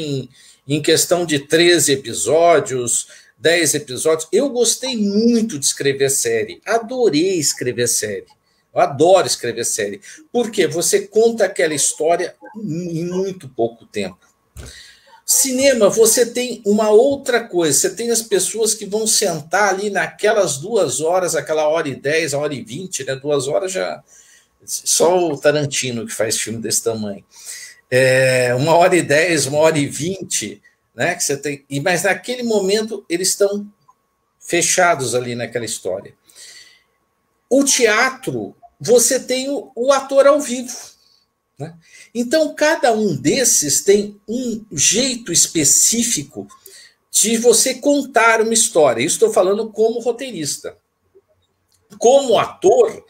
Em questão de 13 episódios, 10 episódios. Eu gostei muito de escrever série, adorei escrever série. Eu adoro escrever série, porque você conta aquela história em muito pouco tempo. Cinema, você tem uma outra coisa, você tem as pessoas que vão sentar ali naquelas 2 horas, aquela 1h10, 1h20, né? 2 horas já. Só o Tarantino que faz filme desse tamanho. 1h10, 1h20, né? Que você tem. Mas naquele momento eles estão fechados ali naquela história. O teatro, você tem o ator ao vivo, né? Então, cada um desses tem um jeito específico de você contar uma história. Isso estou falando como roteirista. Como ator,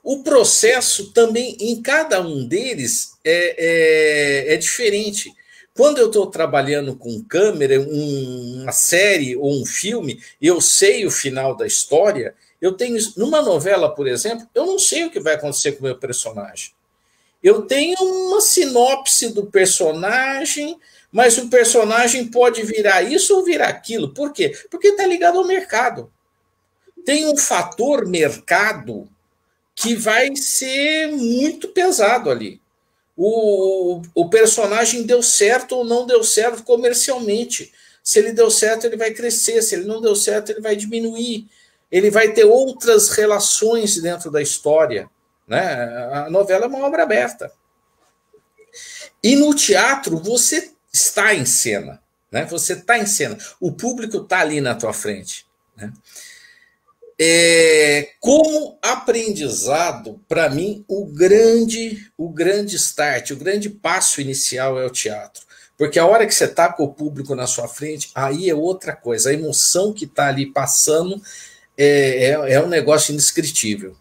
o processo também, em cada um deles, é diferente. Quando eu estou trabalhando com câmera, uma série ou um filme, eu sei o final da história, eu tenho. Numa novela, por exemplo, eu não sei o que vai acontecer com o meu personagem. Eu tenho uma sinopse do personagem, mas o personagem pode virar isso ou virar aquilo. Por quê? Porque está ligado ao mercado. Tem um fator mercado que vai ser muito pesado ali. O personagem deu certo ou não deu certo comercialmente. Se ele deu certo, ele vai crescer. Se ele não deu certo, ele vai diminuir. Ele vai ter outras relações dentro da história. Né? A novela é uma obra aberta. E no teatro você está em cena, né? Você está em cena, o público está ali na tua frente, né? Como aprendizado, para mim, o grande start, o grande passo inicial é o teatro, porque a hora que você está com o público na sua frente, aí é outra coisa, a emoção que está ali passando é um negócio indescritível.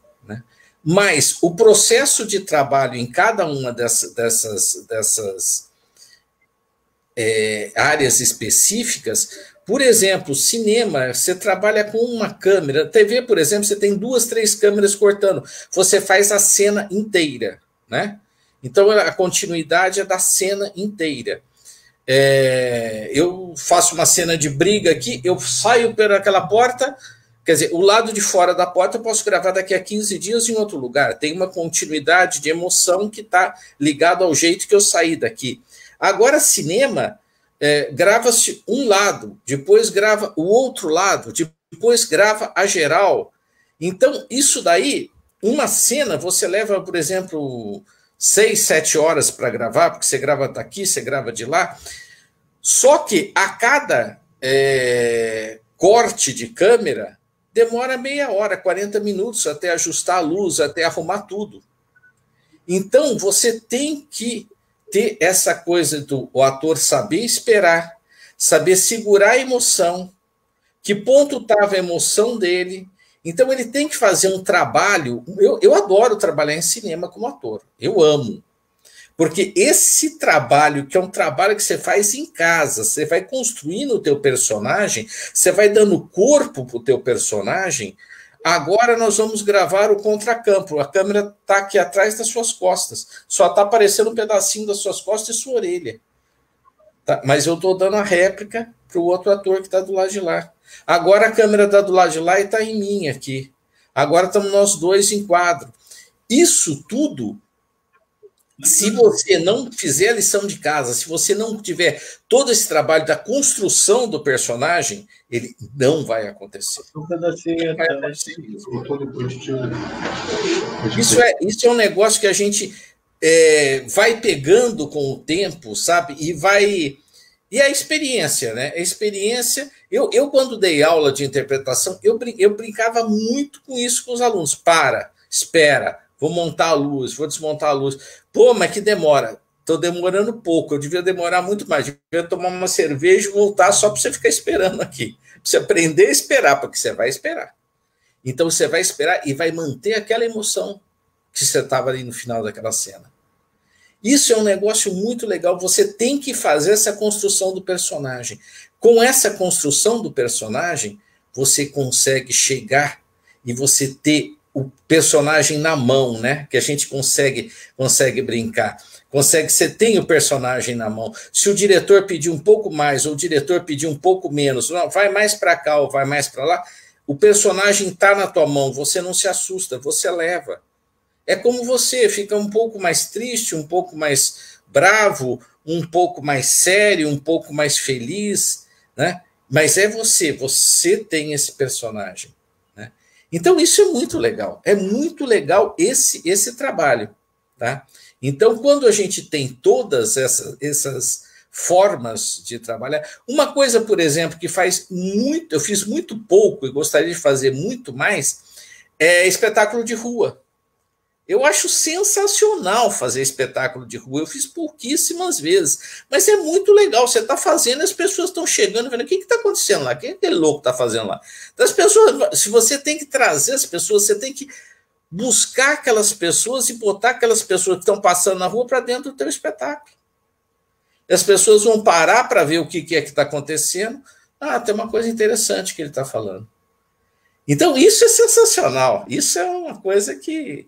Mas o processo de trabalho em cada uma dessas áreas específicas, por exemplo, cinema, você trabalha com uma câmera, TV, por exemplo, você tem 2, 3 câmeras cortando, você faz a cena inteira, né? Então a continuidade é da cena inteira. Eu faço uma cena de briga aqui, eu saio por aquela porta. Quer dizer, o lado de fora da porta eu posso gravar daqui a 15 dias em outro lugar. Tem uma continuidade de emoção que está ligada ao jeito que eu saí daqui. Agora, cinema, grava-se um lado, depois grava o outro lado, depois grava a geral. Então, isso daí, uma cena, você leva, por exemplo, 6, 7 horas para gravar, porque você grava daqui, você grava de lá. Só que a cada corte de câmera, demora meia hora, 40 minutos até ajustar a luz, até arrumar tudo. Então, você tem que ter essa coisa do ator saber esperar, saber segurar a emoção, que ponto estava a emoção dele. Então, ele tem que fazer um trabalho. Eu adoro trabalhar em cinema como ator, eu amo. Porque esse trabalho, que é um trabalho que você faz em casa, você vai construindo o teu personagem, você vai dando corpo para o teu personagem. Agora nós vamos gravar o contracampo. A câmera está aqui atrás das suas costas. Só está aparecendo um pedacinho das suas costas e sua orelha. Tá? Mas eu estou dando a réplica para o outro ator que está do lado de lá. Agora a câmera está do lado de lá e está em mim aqui. Agora estamos nós dois em quadro. Isso tudo... Se você não fizer a lição de casa, se você não tiver todo esse trabalho da construção do personagem, ele não vai acontecer. Isso é um negócio que a gente vai pegando com o tempo, sabe? E a experiência, né? A experiência... Eu quando dei aula de interpretação, eu brincava muito com isso com os alunos. Espera, vou montar a luz, vou desmontar a luz. Pô, mas que demora. Estou demorando pouco, eu devia demorar muito mais. Devia tomar uma cerveja e voltar só para você ficar esperando aqui. Para você aprender a esperar, porque você vai esperar. Então você vai esperar e vai manter aquela emoção que você estava ali no final daquela cena. Isso é um negócio muito legal. Você tem que fazer essa construção do personagem. Com essa construção do personagem, você consegue chegar e você ter o personagem na mão, né? Que a gente consegue brincar. Você tem o personagem na mão. Se o diretor pedir um pouco mais, ou o diretor pedir um pouco menos, não, vai mais para cá ou vai mais para lá, o personagem está na tua mão, você não se assusta, você leva. É como você fica um pouco mais triste, um pouco mais bravo, um pouco mais sério, um pouco mais feliz, né? Mas é você tem esse personagem, né? Então isso é muito legal esse trabalho, tá? Então quando a gente tem todas essas formas de trabalhar, uma coisa, por exemplo, que eu fiz muito pouco e gostaria de fazer muito mais, é espetáculo de rua. Eu acho sensacional fazer espetáculo de rua. Eu fiz pouquíssimas vezes, mas é muito legal. Você está fazendo, as pessoas estão chegando, vendo o que está acontecendo lá, quem é aquele louco está fazendo lá. Então, as pessoas, se você tem que trazer as pessoas, você tem que buscar aquelas pessoas e botar aquelas pessoas que estão passando na rua para dentro do teu espetáculo. As pessoas vão parar para ver o que é que está acontecendo. Ah, tem uma coisa interessante que ele está falando. Então, isso é sensacional. Isso é uma coisa que...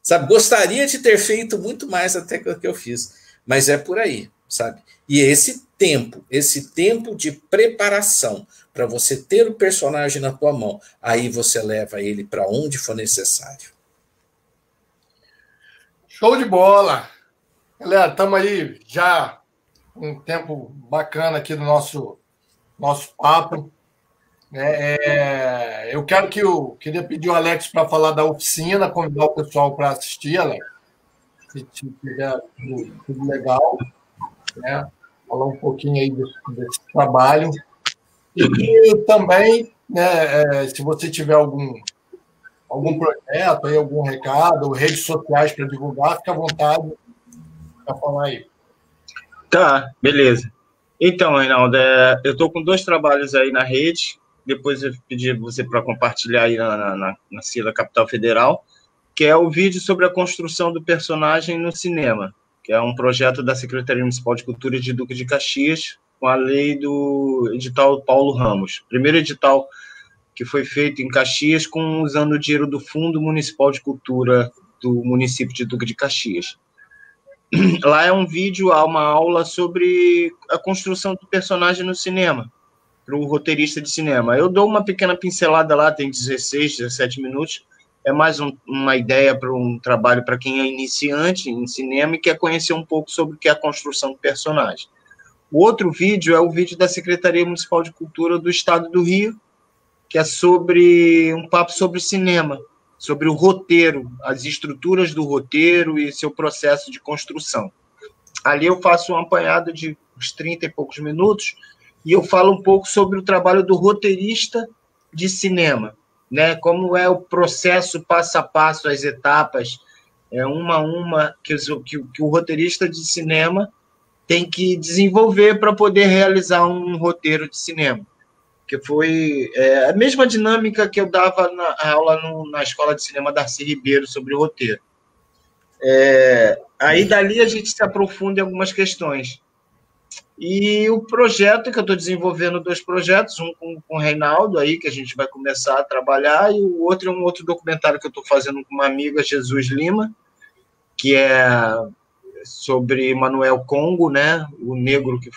Sabe, gostaria de ter feito muito mais até que eu fiz, mas é por aí, sabe? E esse tempo de preparação para você ter o personagem na tua mão, aí você leva ele para onde for necessário. Show de bola! Galera, estamos aí já um tempo bacana aqui do nosso papo. Eu queria pedir o Alex para falar da oficina, convidar o pessoal para assistir, Alex, se tiver tudo legal, né? Falar um pouquinho aí desse trabalho. E também, né, se você tiver algum projeto, aí, algum recado, redes sociais para divulgar, fica à vontade para falar aí. Tá, beleza. Então, Reinaldo, eu estou com 2 trabalhos aí na rede. Depois eu pedi você para compartilhar aí na Cila Capital Federal, que é o vídeo sobre a construção do personagem no cinema, que é um projeto da Secretaria Municipal de Cultura de Duque de Caxias, com a lei do edital Paulo Ramos. Primeiro edital que foi feito em Caxias usando o dinheiro do Fundo Municipal de Cultura do município de Duque de Caxias. Lá é um vídeo, uma aula sobre a construção do personagem no cinema, para o roteirista de cinema. Eu dou uma pequena pincelada lá, tem 16, 17 minutos, é mais uma ideia para um trabalho para quem é iniciante em cinema e quer conhecer um pouco sobre o que é a construção do personagem. O outro vídeo é o vídeo da Secretaria Municipal de Cultura do Estado do Rio, que é sobre um papo sobre cinema, sobre o roteiro, as estruturas do roteiro e seu processo de construção. Ali eu faço um apanhado de uns 30 e poucos minutos, e eu falo um pouco sobre o trabalho do roteirista de cinema, né? Como é o processo passo a passo, as etapas, uma a uma, que o roteirista de cinema tem que desenvolver para poder realizar um roteiro de cinema. Que foi a mesma dinâmica que eu dava na aula na Escola de Cinema Darcy Ribeiro sobre o roteiro. Aí dali a gente se aprofunda em algumas questões. E o projeto que eu estou desenvolvendo, 2 projetos, um com o Reinaldo, aí, que a gente vai começar a trabalhar, e o outro é um outro documentário que eu estou fazendo com uma amiga, Jesus Lima, que é sobre Manuel Congo, né? O negro que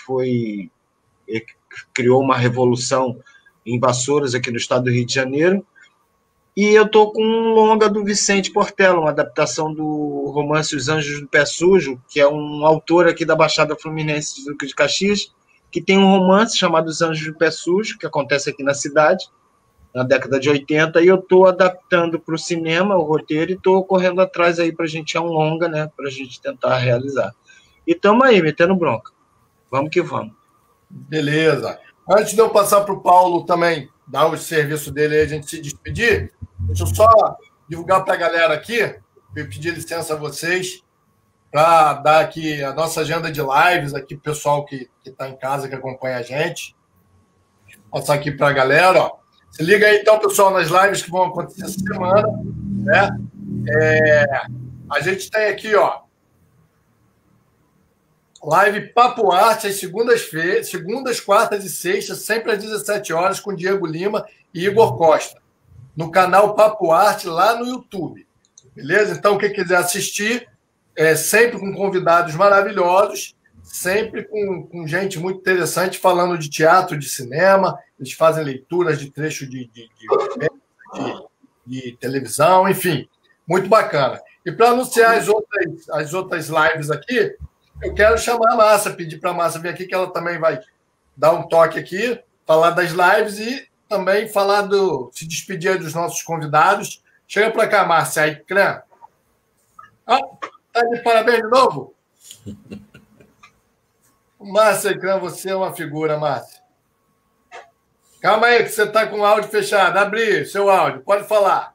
criou uma revolução em Vassouras, aqui no estado do Rio de Janeiro. E eu estou com um longa do Vicente Portela, uma adaptação do romance Os Anjos do Pé Sujo, que é um autor aqui da Baixada Fluminense de Duque de Caxias, que tem um romance chamado Os Anjos do Pé Sujo, que acontece aqui na cidade, na década de 80, e eu estou adaptando para o cinema o roteiro e estou correndo atrás aí para a gente, um longa, né, para a gente tentar realizar. E estamos aí, metendo bronca. Vamos que vamos. Beleza. Antes de eu passar para o Paulo também dar o serviço dele aí, a gente se despedir, deixa eu só divulgar para a galera aqui, eu pedir licença a vocês para dar aqui a nossa agenda de lives aqui para o pessoal que está em casa, que acompanha a gente. Vou passar aqui para a galera, ó. Se liga aí, então, pessoal, nas lives que vão acontecer essa semana, né? A gente tem aqui, ó, live Papo Arte, às segundas, quartas e sextas, sempre às 17 horas, com Diego Lima e Igor Costa, no canal Papo Arte, lá no YouTube. Beleza? Então, quem quiser assistir, sempre com convidados maravilhosos, sempre com gente muito interessante, falando de teatro, de cinema, eles fazem leituras de trecho de televisão, enfim, muito bacana. E para anunciar as outras lives aqui, Eu quero chamar a Márcia, pedir para a Márcia vir aqui, que ela também vai dar um toque aqui, falar das lives e também falar se despedir aí dos nossos convidados. Chega para cá, Márcia. Aí, Clã. Tá de parabéns de novo? Márcia, Clã, você é uma figura, Márcia. Calma aí, que você está com o áudio fechado. Abri seu áudio, pode falar.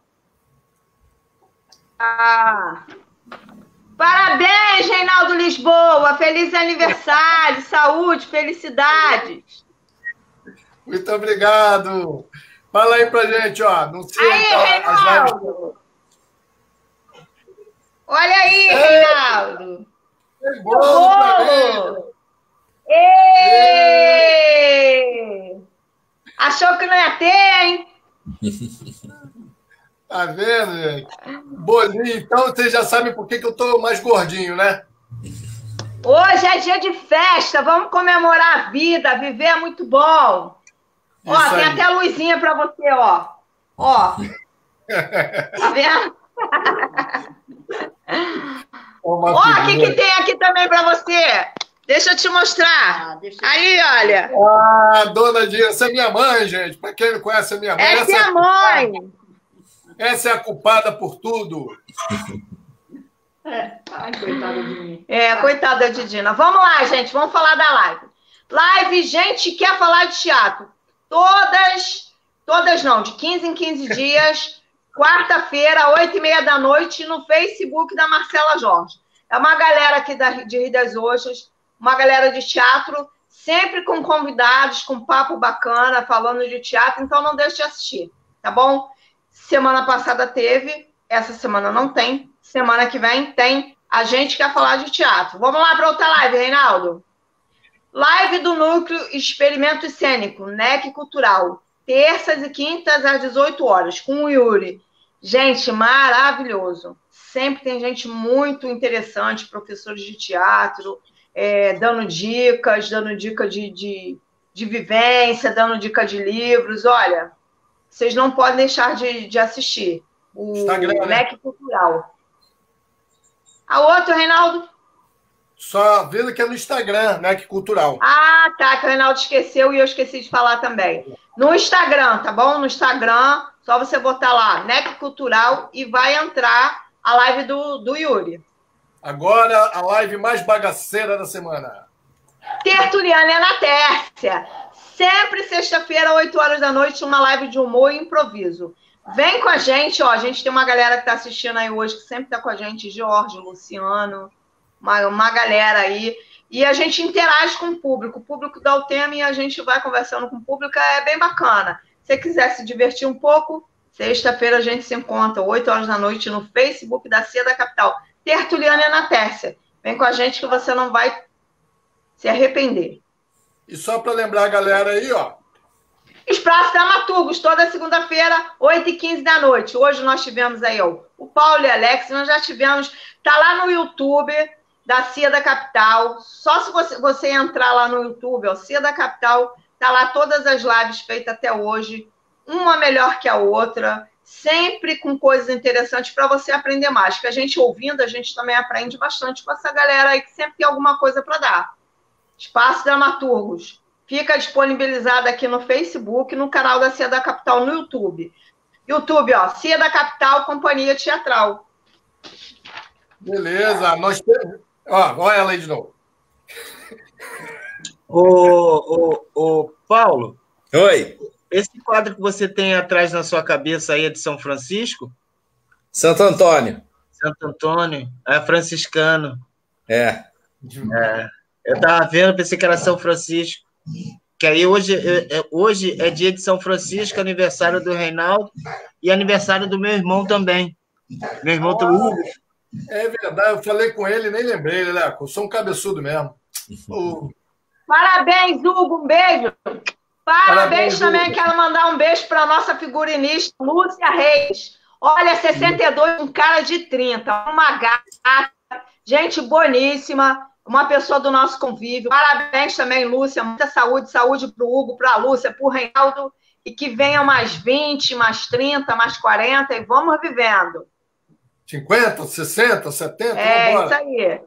Parabéns, Reinaldo Lisboa! Feliz aniversário, saúde, felicidades! Muito obrigado! Fala aí pra gente, ó. Não sei aí, então, Reinaldo! Olha aí, Reinaldo! Tem bolo! Achou que não ia ter, hein? Tá vendo, gente? Bolinho, então vocês já sabem por que eu tô mais gordinho, né? Hoje é dia de festa, vamos comemorar a vida, viver é muito bom. Ó, Isso tem aí. até luzinha para você, ó. Ó. Tá vendo? Ó, o que tem aqui também para você? Deixa eu te mostrar. Aí, olha. Dona Dina, essa é minha mãe, gente. Para quem não conhece a minha mãe. Essa é a mãe. Essa é a culpada por tudo. Ai, coitada de mim. Coitada de Dina. Vamos lá, gente. Vamos falar da live. Live, gente, quer falar de teatro. Todas não, de 15 em 15 dias, quarta-feira, 8h30 da noite, no Facebook da Marcela Jorge. É uma galera aqui de Rio das Ostras, uma galera de teatro, sempre com convidados, com papo bacana, falando de teatro, então não deixe de assistir, tá bom? Semana passada teve, essa semana não tem, semana que vem tem. A gente quer falar de teatro. Vamos lá para outra live, Reinaldo. Live do Núcleo Experimento Cênico, NEC Cultural. Terças e quintas às 18 horas, com o Yuri. Gente, maravilhoso. Sempre tem gente muito interessante, professores de teatro, dando dica de vivência, dando dica de livros. Olha, vocês não podem deixar de assistir. O Instagram, NEC Cultural. A outra, Reinaldo? Só vendo que é no Instagram, NEC Cultural. Ah, tá, que o Reinaldo esqueceu e eu esqueci de falar também. No Instagram, tá bom? No Instagram, só você botar lá, NEC Cultural, e vai entrar a live do Yuri. Agora, a live mais bagaceira da semana. Tertuliana na Tércia. Sempre sexta-feira, 8 horas da noite, uma live de humor e improviso. Vem com a gente, ó. A gente tem uma galera que tá assistindo aí hoje, que sempre tá com a gente, Jorge, Luciano, uma galera aí. E a gente interage com o público dá o tema e a gente vai conversando com o público, é bem bacana. Se você quiser se divertir um pouco, sexta-feira a gente se encontra, 8 horas da noite, no Facebook da Cia da Capital. Tertuliana na Tércia. Vem com a gente que você não vai se arrepender. E só para lembrar a galera aí, ó. Espaço Dramaturgos, toda segunda-feira, 8h15 da noite. Hoje nós tivemos aí, ó, o Paulo e Alex, nós já tivemos, tá lá no YouTube da Cia da Capital. Só se você entrar lá no YouTube, ó, Cia da Capital, tá lá todas as lives feitas até hoje, uma melhor que a outra, sempre com coisas interessantes para você aprender mais. Que a gente ouvindo, a gente também aprende bastante com essa galera aí que sempre tem alguma coisa para dar. Espaço Dramaturgos. Fica disponibilizado aqui no Facebook, no canal da Cia da Capital, no YouTube. YouTube, ó, Cia da Capital, Companhia Teatral. Beleza, nós temos... Ó, olha ela aí de novo. Ô, Paulo. Oi. Esse quadro que você tem atrás na sua cabeça aí é de São Francisco? Santo Antônio. Santo Antônio. É franciscano. É. Eu estava vendo, pensei que era São Francisco. Que aí hoje é dia de São Francisco, aniversário do Reinaldo e aniversário do meu irmão também. Meu irmão do Hugo. É verdade, eu falei com ele, nem lembrei, né? Eu sou um cabeçudo mesmo. Parabéns, Hugo, um beijo. Parabéns também, Hugo. Quero mandar um beijo para a nossa figurinista, Lúcia Reis. Olha, 62, um cara de 30, uma gata, gente boníssima, uma pessoa do nosso convívio. Parabéns também, Lúcia, muita saúde para o Hugo, para a Lúcia, para o Reinaldo, e que venham mais 20, mais 30, mais 40, e vamos vivendo. 50, 60, 70, É, vambora. isso aí.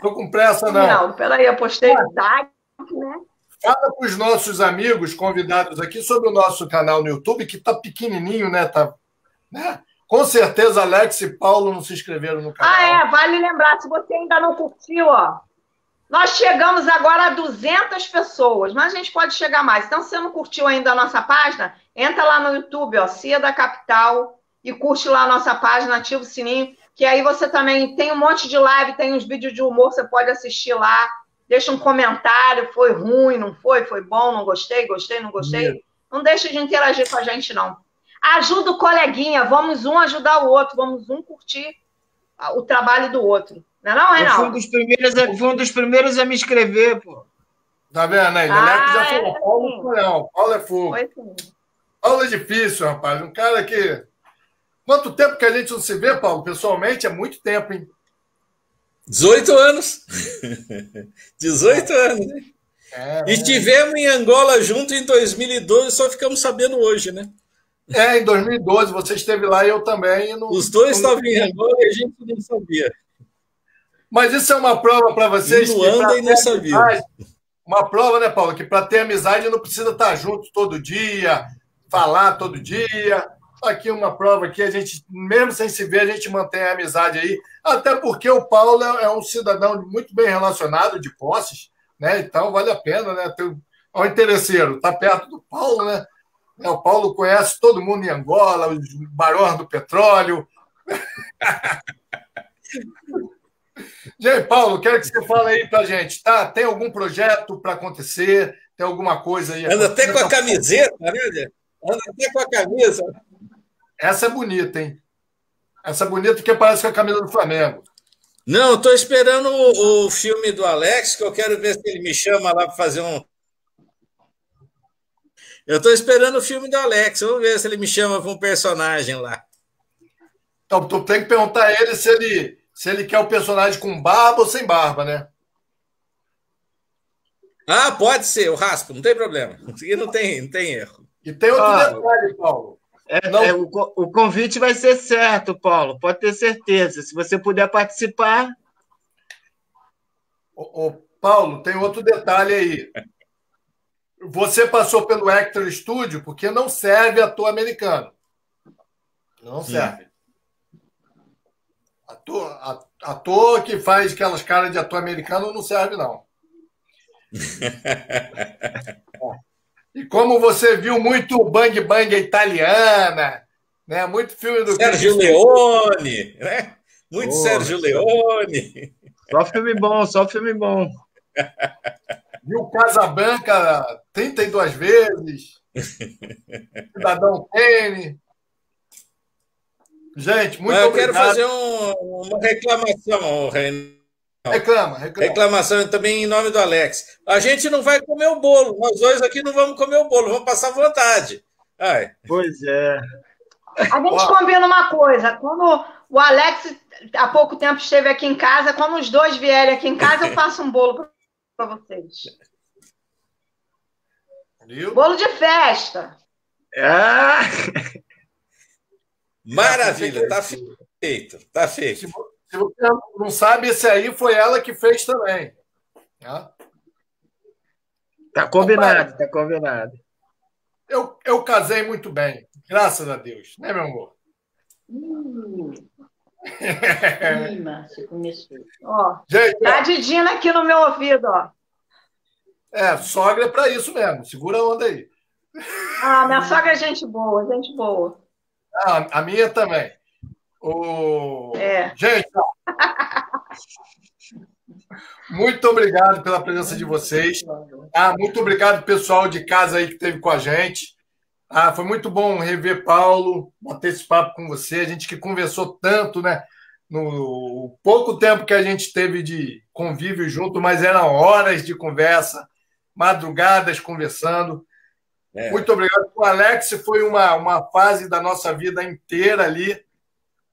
Estou com pressa, não. Não, peraí, a posteridade, né? Fala para os nossos amigos convidados aqui sobre o nosso canal no YouTube, que está pequenininho, né? Né? Com certeza, Alex e Paulo não se inscreveram no canal. Vale lembrar, se você ainda não curtiu, ó, nós chegamos agora a 200 pessoas, mas a gente pode chegar mais. Então, se você não curtiu ainda a nossa página, entra lá no YouTube, ó, Cia da Capital, e curte lá a nossa página, ativa o sininho, que aí você também tem um monte de live, tem uns vídeos de humor, você pode assistir lá. Deixa um comentário, foi ruim, não foi? Foi bom, não gostei, não gostei. Não deixa de interagir com a gente, não. Ajuda o coleguinha, vamos um ajudar o outro, vamos um curtir o trabalho do outro. Não é não, Reinaldo? Eu fui um dos primeiros a me inscrever, pô. Tá vendo aí? Leleco já falou. Paulo não, Paulo é fogo. Paulo é difícil, rapaz. Um cara que... Quanto tempo que a gente não se vê, Paulo? Pessoalmente, é muito tempo, hein? 18 anos. 18 anos, né? E estivemos em Angola junto em 2012, só ficamos sabendo hoje, né? Em 2012, você esteve lá e eu também. Os dois estavam em Angola e a gente não sabia. Mas isso é uma prova para vocês. E Luanda e não sabia. Uma prova, né, Paulo? Que para ter amizade não precisa estar junto todo dia, falar todo dia. Aqui uma prova que a gente, mesmo sem se ver, a gente mantém a amizade aí. Até porque o Paulo é um cidadão muito bem relacionado, de posses, né? Então vale a pena, né? Olha o interesseiro, tá perto do Paulo, né? O Paulo conhece todo mundo em Angola, os barões do petróleo. Gente, Paulo, quero que você fale aí pra gente, tá? Tem algum projeto para acontecer? Tem alguma coisa aí? Anda até com a camiseta, né? Anda até com a camisa. Essa é bonita, hein? Essa é bonita porque parece com a camisa do Flamengo. Não, estou esperando o filme do Alex, que eu quero ver se ele me chama lá para fazer um... Eu estou esperando o filme do Alex, vamos ver se ele me chama para um personagem lá. Então, tu tem que perguntar a ele se ele quer o personagem com barba ou sem barba, né? Ah, pode ser, o Raspo, não tem problema. Isso não tem erro. E tem outro detalhe, Paulo. O convite vai ser certo, Paulo, pode ter certeza. Se você puder participar. Paulo, tem outro detalhe aí. Você passou pelo Actor Studio porque não serve ator americano. Não serve. Ator que faz aquelas caras de ator americano não serve, não. E como você viu muito Bang Bang italiana, né? Muito filme do Sérgio Leone, né? Muito Sérgio Leone. Só filme bom, só filme bom. Viu Casablanca 32 vezes. Cidadão Kane. Gente, muito obrigado. Eu quero fazer uma reclamação, Reinaldo. Reclama. Reclamação também em nome do Alex. A gente não vai comer o bolo. Nós dois aqui não vamos comer o bolo, vamos passar vontade. Ai. Pois é. A gente combina uma coisa. Quando o Alex, há pouco tempo, esteve aqui em casa, quando os dois vierem aqui em casa, eu faço um bolo para vocês. Viu? Bolo de festa. Maravilha, tá feito. Tá feito. Se você não sabe, esse aí foi ela que fez também. Tá combinado, tá combinado. Eu casei muito bem, graças a Deus, né, meu amor? Márcio, começou. Ó, gente, tá a Didina aqui no meu ouvido, ó. Sogra é para isso mesmo, segura a onda aí. Minha sogra é gente boa, gente boa. A minha também. Gente, muito obrigado pela presença de vocês. Muito obrigado, pessoal de casa aí que esteve com a gente. Foi muito bom rever Paulo, bater esse papo com você. A gente que conversou tanto, né? No pouco tempo que a gente teve de convívio junto, mas eram horas de conversa, madrugadas conversando. Muito obrigado. O Alex foi uma fase da nossa vida inteira ali.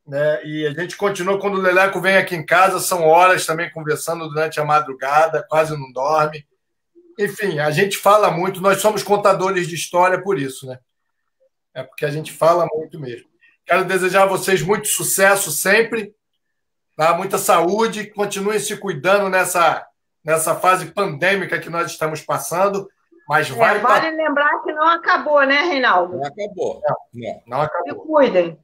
Né? E a gente continua, quando o Leleco vem aqui em casa, são horas também conversando durante a madrugada, quase não dorme. Enfim, a gente fala muito, nós somos contadores de história por isso, né? Porque a gente fala muito mesmo. Quero desejar a vocês muito sucesso sempre, Tá? Muita saúde, continuem se cuidando nessa fase pandêmica que nós estamos passando, mas vale lembrar que não acabou, né, Reinaldo? Não acabou. Não acabou. Se cuidem.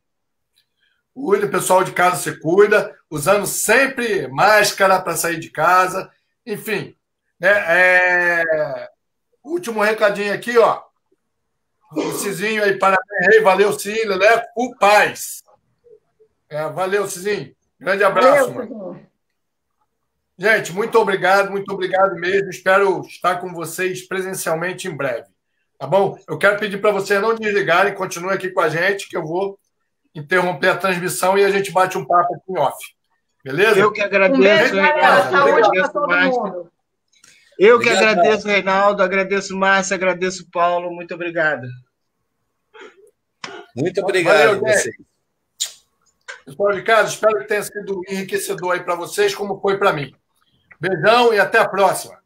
Cuida, pessoal de casa se cuida, usando sempre máscara para sair de casa, enfim. Né? Último recadinho aqui, ó. O Cizinho aí, parabéns, valeu, Cílio, né? Full paz. Valeu, Cizinho. Grande abraço, mano. Gente, muito obrigado mesmo. Espero estar com vocês presencialmente em breve. Tá bom? Eu quero pedir para vocês não desligarem, continuem aqui com a gente, que eu vou interromper a transmissão e a gente bate um papo aqui em off. Beleza? Eu que agradeço, Reinaldo. Saúde para todo mundo. Eu que agradeço, Reinaldo, agradeço, Márcia, agradeço, Paulo. Muito obrigado. Muito obrigado a vocês. Pessoal de casa, espero que tenha sido enriquecedor aí para vocês, como foi para mim. Beijão e até a próxima.